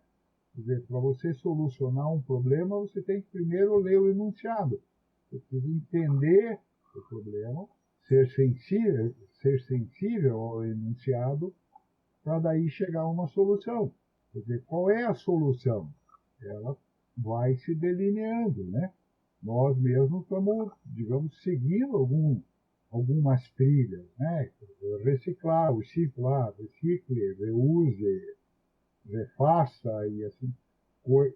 Quer dizer, para você solucionar um problema, você tem que primeiro ler o enunciado. Você precisa entender o problema, ser sensível ao enunciado, para daí chegar a uma solução. Quer dizer, qual é a solução? Ela vai se delineando, né? Nós mesmos estamos, digamos, seguindo algumas trilhas, né? Reciclar, o ciclar, recicle, reuse, refaça e assim.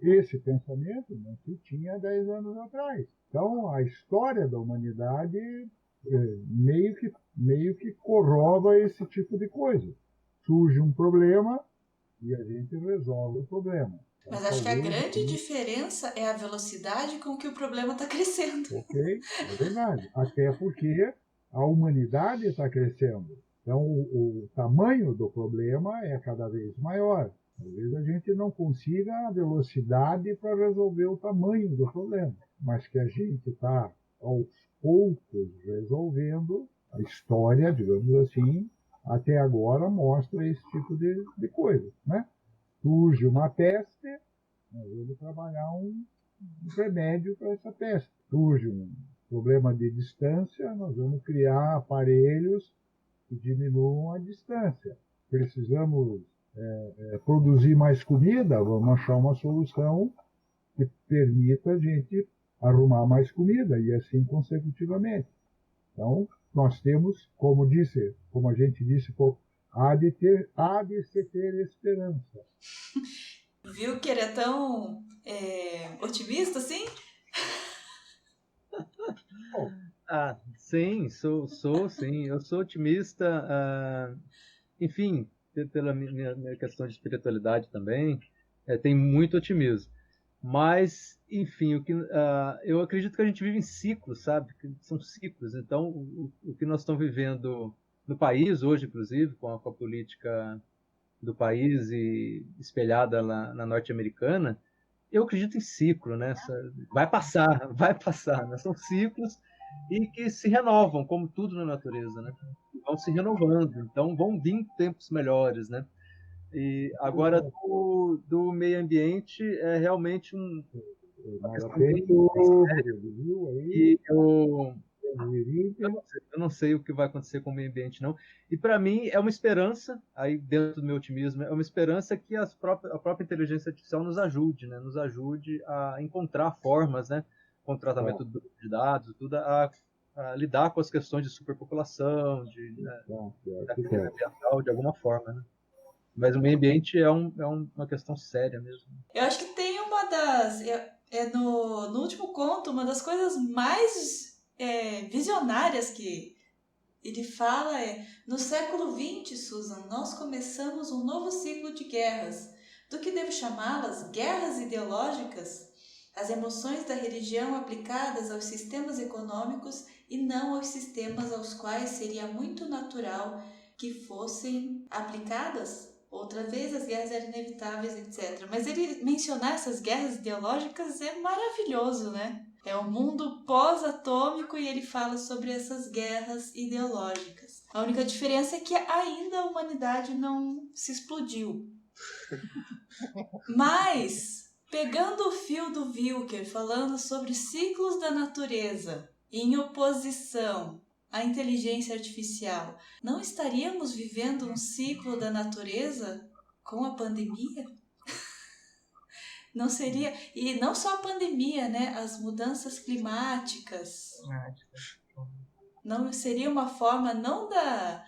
Esse pensamento não se tinha 10 anos atrás. Então, a história da humanidade meio que corroba esse tipo de coisa. Surge um problema e a gente resolve o problema. Mas acho que a grande diferença é a velocidade com que o problema está crescendo. Ok, é verdade. Até porque a humanidade está crescendo. Então, o tamanho do problema é cada vez maior. Às vezes a gente não consiga a velocidade para resolver o tamanho do problema, mas que a gente está, aos poucos, resolvendo. A história, digamos assim, até agora mostra esse tipo de coisa, né? Surge uma peste, nós vamos trabalhar um remédio para essa peste. Surge um problema de distância, nós vamos criar aparelhos que diminuam a distância. Precisamos produzir mais comida, vamos achar uma solução que permita a gente arrumar mais comida e assim consecutivamente. Então, nós temos, como a gente disse pouco, há de se ter esperança. Viu que ele é tão otimista assim? Sim, sou sim. Eu sou otimista, enfim, pela minha questão de espiritualidade também, tem muito otimismo. Mas, enfim, eu acredito que a gente vive em ciclos, sabe? Que são ciclos. Então, o que nós estamos vivendo no país hoje, inclusive, com a política do país e espelhada na norte-americana, eu acredito em ciclo, né? Vai passar, né? São ciclos e que se renovam, como tudo na natureza, né? Vão se renovando, então vão vir tempos melhores, né? E agora do meio ambiente é realmente eu não sei o que vai acontecer com o meio ambiente, não. E para mim é uma esperança, aí dentro do meu otimismo, é uma esperança que a própria inteligência artificial nos ajude, né? Nos ajude a encontrar formas, né? Com o tratamento de dados, tudo, a lidar com as questões de superpopulação, da crise ambiental, de alguma forma, né? Mas o meio ambiente é uma questão séria mesmo. Eu acho que tem uma das... no último conto, uma das coisas mais visionárias que ele fala no século XX, Susan, nós começamos um novo ciclo de guerras. Do que devo chamá-las? Guerras ideológicas? As emoções da religião aplicadas aos sistemas econômicos e não aos sistemas aos quais seria muito natural que fossem aplicadas. Outra vez, as guerras eram inevitáveis, etc. Mas ele mencionar essas guerras ideológicas é maravilhoso, né? É o mundo pós-atômico e ele fala sobre essas guerras ideológicas. A única diferença é que ainda a humanidade não se explodiu. Mas, pegando o fio do Wilker, falando sobre ciclos da natureza em oposição à inteligência artificial, não estaríamos vivendo um ciclo da natureza com a pandemia? Não seria... E não só a pandemia, né? As mudanças climáticas. Não seria uma forma, não da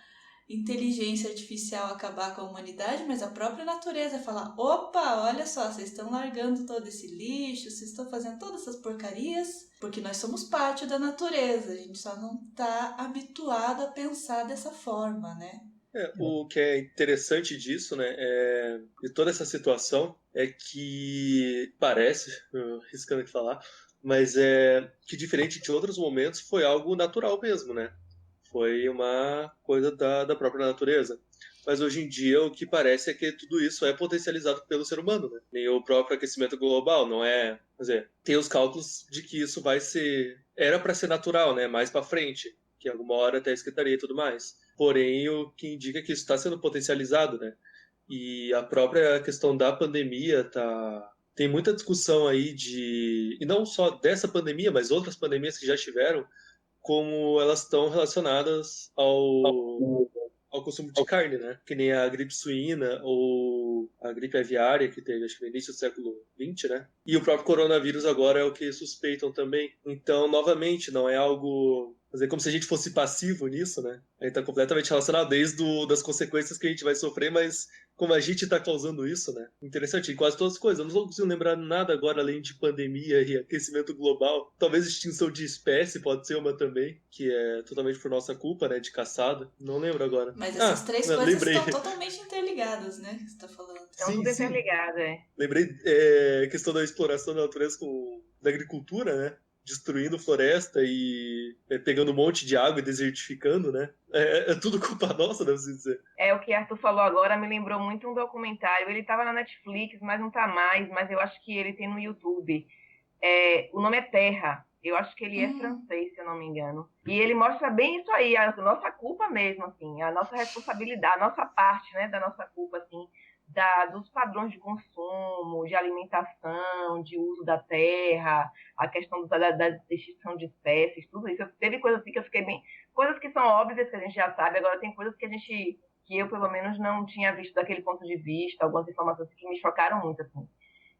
inteligência artificial acabar com a humanidade, mas a própria natureza falar: opa, olha só, vocês estão largando todo esse lixo, vocês estão fazendo todas essas porcarias, porque nós somos parte da natureza, a gente só não está habituado a pensar dessa forma, né? O que é interessante disso, né, de toda essa situação, é que parece, arriscando aqui falar, mas é que diferente de outros momentos foi algo natural mesmo, né? Foi uma coisa da própria natureza. Mas hoje em dia o que parece é que tudo isso é potencializado pelo ser humano, né? Nem o próprio aquecimento global, não é... Quer dizer, tem os cálculos de que isso vai ser... Era para ser natural, né? Mais para frente, que alguma hora até esquentaria e tudo mais. Porém, o que indica que isso está sendo potencializado, né? E a própria questão da pandemia tem muita discussão aí de... E não só dessa pandemia, mas outras pandemias que já tiveram, como elas estão relacionadas ao consumo de carne, né? Que nem a gripe suína ou a gripe aviária que teve, acho que no início do século XX, né? E o próprio coronavírus agora é o que suspeitam também. Então, novamente, não é algo... Quer dizer, como se a gente fosse passivo nisso, né? A gente está completamente relacionado desde das consequências que a gente vai sofrer, mas como a gente está causando isso, né? Interessante, em quase todas as coisas. Eu não consigo lembrar nada agora além de pandemia e aquecimento global. Talvez extinção de espécie pode ser uma também, que é totalmente por nossa culpa, né? De caçada. Não lembro agora. Mas essas três coisas estão totalmente interligadas, né? Que você está falando. Estão tudo interligadas, Lembrei a questão da exploração da natureza da agricultura, né? Destruindo floresta e pegando um monte de água e desertificando, né? É tudo culpa nossa, deve se dizer. O que Arthur falou agora me lembrou muito um documentário. Ele estava na Netflix, mas não está mais, mas eu acho que ele tem no YouTube. O nome é Terra. Eu acho que ele é francês, se eu não me engano. E ele mostra bem isso aí, a nossa culpa mesmo, assim, a nossa responsabilidade, a nossa parte, né, da nossa culpa, assim, dos padrões de consumo, de alimentação, de uso da terra, a questão da extinção de espécies, tudo isso. Teve coisas assim que eu fiquei bem... Coisas que são óbvias, que a gente já sabe, agora tem coisas que eu, pelo menos, não tinha visto daquele ponto de vista, algumas informações que me chocaram muito, assim.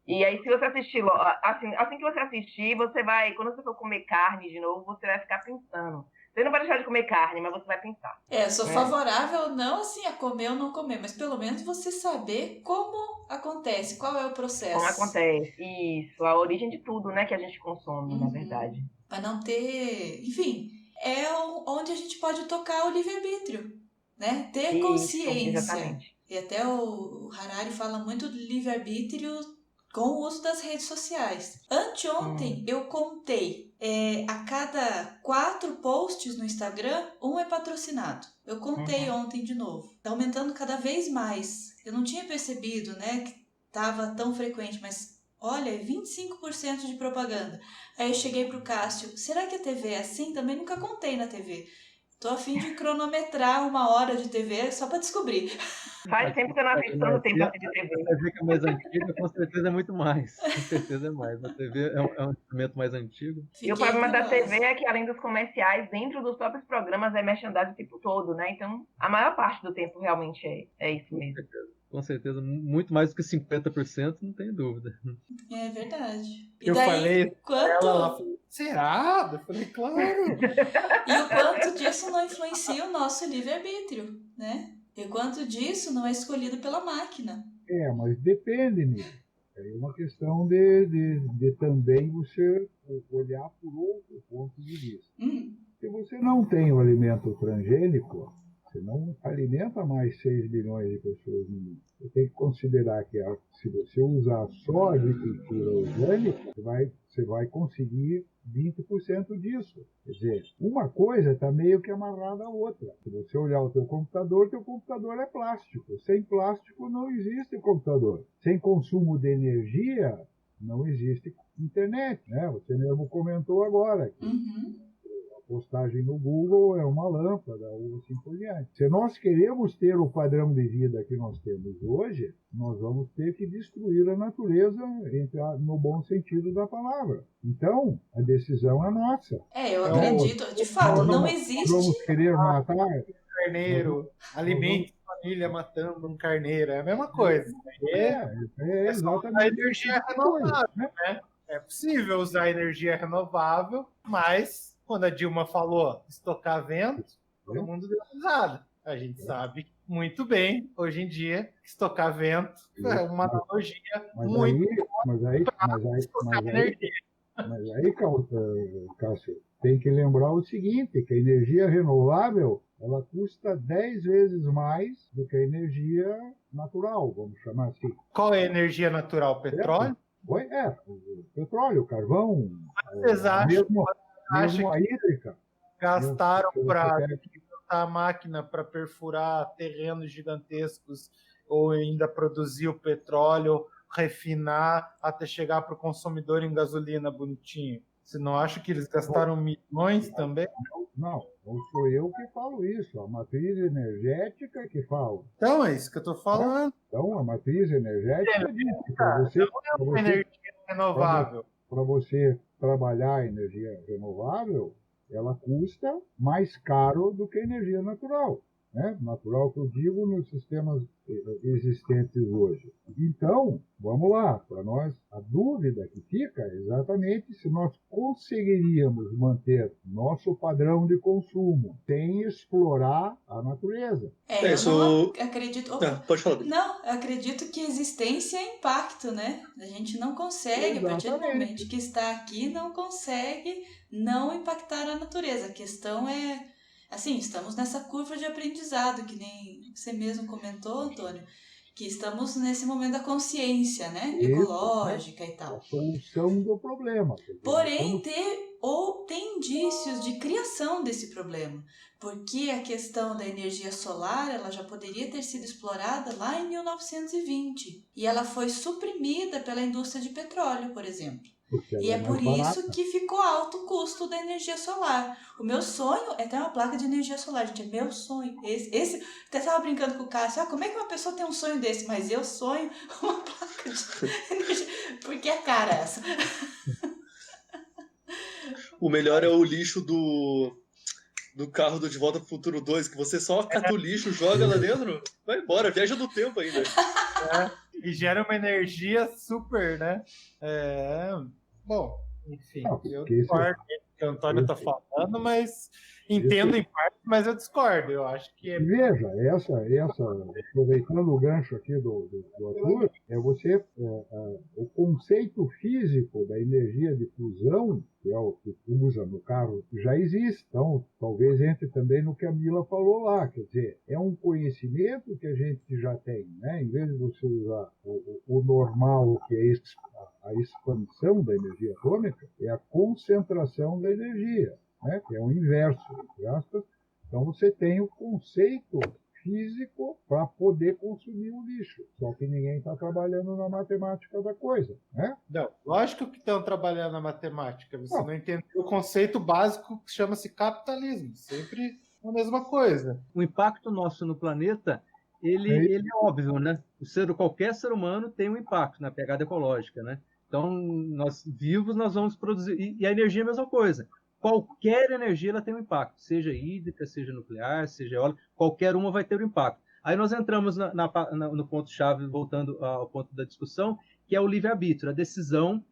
E aí, se você assistir, assim que você assistir, você vai, quando você for comer carne de novo, você vai ficar pensando. Você não vai deixar de comer carne, mas você vai pensar. Eu sou favorável não assim a comer ou não comer, mas pelo menos você saber como acontece, qual é o processo. Como acontece, isso, a origem de tudo, né, que a gente consome, na verdade. Para não ter, enfim, é onde a gente pode tocar o livre-arbítrio, né? Ter consciência. Exatamente. E até o Harari fala muito do livre-arbítrio com o uso das redes sociais. Anteontem eu contei, a cada 4 posts no Instagram, 1 é patrocinado. Eu contei ontem de novo. Tá aumentando cada vez mais. Eu não tinha percebido, né, que tava tão frequente, mas olha, 25% de propaganda. Aí eu cheguei pro Cássio, será que a TV é assim? Também nunca contei na TV. Tô a fim de cronometrar 1 hora de TV só pra descobrir. Faz tempo que eu não assisto tanto tempo assim de TV. A TV que é mais antiga, com certeza é muito mais. Com certeza é mais. A TV é um instrumento mais antigo. E o problema da TV é que, além dos comerciais, dentro dos próprios programas é merchandising o tempo todo, né? Então, a maior parte do tempo realmente é isso mesmo. Com certeza, muito mais do que 50%, não tenho dúvida. É verdade. Eu falei, quanto... ela falou, será? Eu falei, claro. E o quanto disso não influencia o nosso livre-arbítrio, né? E o quanto disso não é escolhido pela máquina. Mas depende, nisso. É uma questão de também você olhar por outro ponto de vista. Se você não tem o alimento transgênico, você não alimenta mais 6 bilhões de pessoas no mundo. Você tem que considerar que se você usar só a agricultura orgânica, você vai conseguir 20% disso. Quer dizer, uma coisa está meio que amarrada à outra. Se você olhar o teu computador é plástico. Sem plástico não existe computador. Sem consumo de energia não existe internet, né? Você mesmo comentou agora que a postagem no Google é uma lâmpada ou assim por diante. Se nós queremos ter o padrão de vida que nós temos hoje, nós vamos ter que destruir a natureza no bom sentido da palavra. Então, a decisão é nossa. Eu acredito, de fato, não existe... Vamos querer matar... Carneiro, alimente a família matando um carneiro, é a mesma coisa. É exatamente a energia renovável, né? É possível usar energia renovável, mas quando a Dilma falou estocar vento, todo mundo deu risada. A gente sabe muito bem, hoje em dia, que estocar vento é uma analogia muito Mas aí, Cássio, tem que lembrar o seguinte, que a energia renovável ela custa 10 vezes mais do que a energia natural, vamos chamar assim. Qual é a energia natural? Petróleo? O petróleo, carvão, mesmo a hídrica. Gastaram para a máquina para perfurar terrenos gigantescos ou ainda produzir o petróleo, refinar até chegar para o consumidor em gasolina bonitinho. Você não acha que eles gastaram milhões também? Não sou eu que falo isso, a matriz energética que fala. Então, é isso que eu estou falando. Então, a matriz energética diz que para você... Não é uma energia renovável. Para você trabalhar a energia renovável, ela custa mais caro do que a energia natural. Né? Natural que eu digo nos sistemas existentes hoje. Então, vamos lá, para nós, a dúvida que fica é exatamente se nós conseguiríamos manter nosso padrão de consumo sem explorar a natureza. Eu não acredito... Pode falar. Não, eu acredito que existência é impacto, né? A gente não consegue, a partir do momento que está aqui, não consegue não impactar a natureza. A questão é... Assim, estamos nessa curva de aprendizado, que nem você mesmo comentou, Antônio, que estamos nesse momento da consciência, né? Ecológica e tal. A solução do problema. Porém, tem indícios de criação desse problema, porque a questão da energia solar, ela já poderia ter sido explorada lá em 1920, e ela foi suprimida pela indústria de petróleo, por exemplo. E é por isso que ficou alto o custo da energia solar. O meu sonho é ter uma placa de energia solar, gente. É meu sonho. Esse até estava brincando com o Cássio. Como é que uma pessoa tem um sonho desse? Mas eu sonho uma placa de energia. Porque é cara essa. O melhor é o lixo do carro do De Volta pro Futuro 2, que você só cata o lixo, joga lá dentro, vai embora, viaja do tempo ainda. E gera uma energia super, né? Bom, enfim, eu discordo do que o Antônio está falando, mas entendo em parte, mas eu discordo. Eu acho que Veja, aproveitando o gancho aqui do Arthur, o conceito físico da energia de fusão, que é o que usa no carro, já existe. Então, talvez entre também no que a Mila falou lá. Quer dizer, é um conhecimento que a gente já tem, né? Em vez de você usar o normal, que é a expansão da energia atômica, é a concentração da energia, né? Que é o inverso, entre aspas. Então, você tem o conceito físico para poder consumir o lixo. Só que ninguém está trabalhando na matemática da coisa, né? Não, lógico que estão trabalhando na matemática. Você não entendeu o conceito básico que chama-se capitalismo. Sempre a mesma coisa. O impacto nosso no planeta, ele é óbvio, né? Qualquer ser humano tem um impacto na pegada ecológica, né? Então, nós vivos, nós vamos produzir... E a energia é a mesma coisa. Qualquer energia ela tem um impacto, seja hídrica, seja nuclear, seja eólica, qualquer uma vai ter um impacto. Aí nós entramos no ponto-chave, voltando ao ponto da discussão, que é o livre-arbítrio, a decisão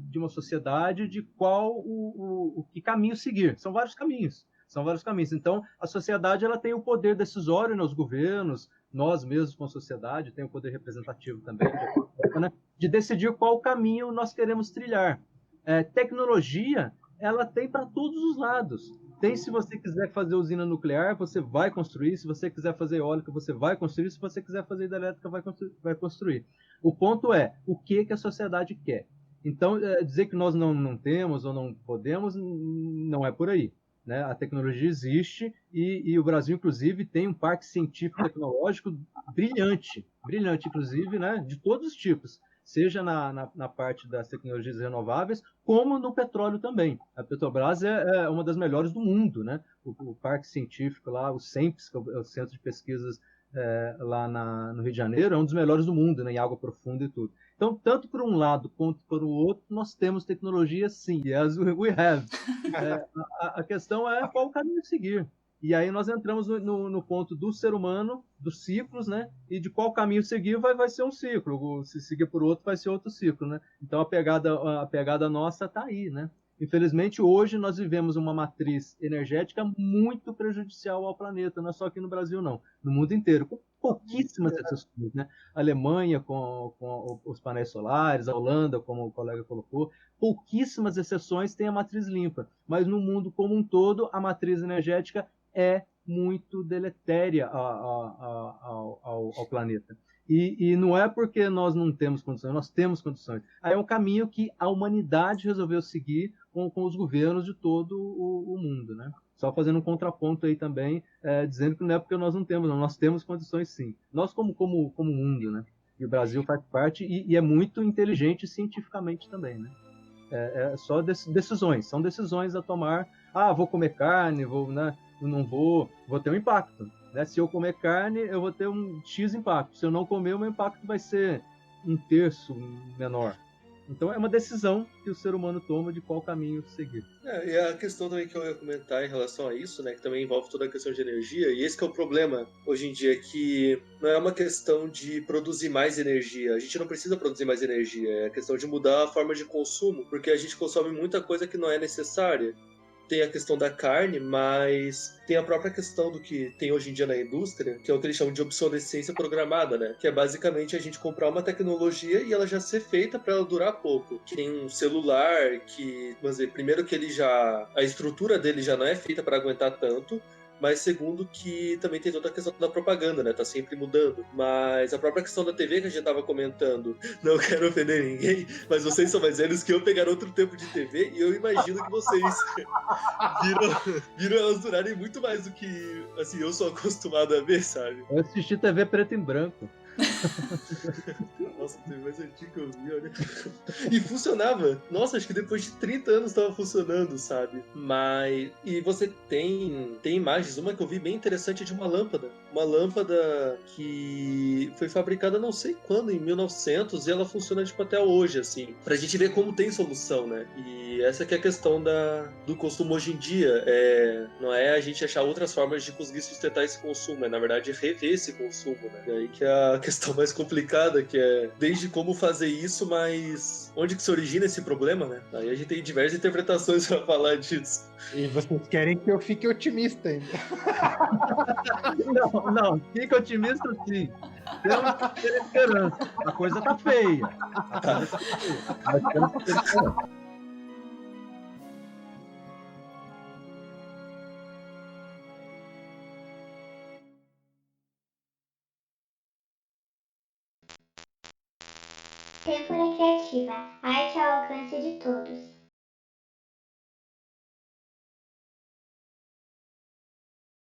de uma sociedade de que caminho seguir. São vários caminhos. Então, a sociedade ela tem o poder decisório nos governos, nós mesmos com a sociedade, tem o poder representativo também, né, de decidir qual caminho nós queremos trilhar. Tecnologia, ela tem para todos os lados. Tem, se você quiser fazer usina nuclear, você vai construir. Se você quiser fazer eólica, você vai construir. Se você quiser fazer hidrelétrica, vai construir. O ponto é, o que a sociedade quer? Então, dizer que nós não temos ou não podemos, não é por aí. Né? A tecnologia existe e o Brasil, inclusive, tem um parque científico tecnológico brilhante, brilhante, inclusive, né? De todos os tipos, seja na parte das tecnologias renováveis, como no petróleo também. A Petrobras é uma das melhores do mundo. Né? O parque científico lá, o CENPES, que é o Centro de Pesquisas lá no Rio de Janeiro, é um dos melhores do mundo, né? Em água profunda e tudo. Então, tanto por um lado quanto por o outro, nós temos tecnologia sim. Yes, we have. A questão é qual o caminho seguir. E aí nós entramos no ponto do ser humano, dos ciclos, né? E de qual caminho seguir vai ser um ciclo. Se seguir por outro, vai ser outro ciclo, né? Então a pegada nossa está aí, né? Infelizmente, hoje nós vivemos uma matriz energética muito prejudicial ao planeta, não é só aqui no Brasil, não, no mundo inteiro, com pouquíssimas exceções, né? A Alemanha com os painéis solares, a Holanda, como o colega colocou, pouquíssimas exceções têm a matriz limpa, mas no mundo como um todo, a matriz energética é muito deletéria ao planeta. E não é porque nós não temos condições, nós temos condições. Aí é um caminho que a humanidade resolveu seguir com os governos de todo o mundo, né? Só fazendo um contraponto aí também, dizendo que não é porque nós não temos, não, nós temos condições sim. Nós como mundo, né? E o Brasil faz parte e é muito inteligente cientificamente também, né? Só decisões, são decisões a tomar. Ah, vou comer carne, né? Não vou ter um impacto. Né? Se eu comer carne, eu vou ter um X impacto. Se eu não comer, o meu impacto vai ser 1/3 menor. Então é uma decisão que o ser humano toma de qual caminho seguir. E a questão também que eu ia comentar em relação a isso, né, que também envolve toda a questão de energia, e esse que é o problema hoje em dia, que não é uma questão de produzir mais energia, a gente não precisa produzir mais energia, é a questão de mudar a forma de consumo, porque a gente consome muita coisa que não é necessária. Tem a questão da carne, mas tem a própria questão do que tem hoje em dia na indústria, que é o que eles chamam de obsolescência programada, né? Que é basicamente a gente comprar uma tecnologia e ela já ser feita para ela durar pouco. Que tem um celular que, vamos dizer, primeiro que a estrutura dele já não é feita para aguentar tanto, mas segundo que também tem toda a questão da propaganda, né? Tá sempre mudando. Mas a própria questão da TV que a gente tava comentando, não quero ofender ninguém, mas vocês são mais velhos que eu, pegaram outro tempo de TV e eu imagino que vocês viram elas durarem muito mais do que, assim, eu sou acostumado a ver, sabe? Eu assisti TV preto e branco. Nossa, teve mais antigo que eu vi, olha. E funcionava. Nossa, acho que depois de 30 anos tava funcionando, sabe? Mas... E você tem imagens, uma que eu vi bem interessante é de uma lâmpada. Uma lâmpada que foi fabricada não sei quando, em 1900, e ela funciona tipo até hoje, assim. Pra gente ver como tem solução, né? E essa que é a questão do consumo hoje em dia. Não é a gente achar outras formas de conseguir sustentar esse consumo, é na verdade rever esse consumo, né? E aí que é a questão mais complicada, que é desde como fazer isso, mas onde que se origina esse problema, né? Aí a gente tem diversas interpretações pra falar disso. E vocês querem que eu fique otimista ainda. Não, fica otimista sim. Temos que ter esperança. A coisa tá feia. Mas temos que ter esperança. Têmpora Criativa, arte ao alcance de todos.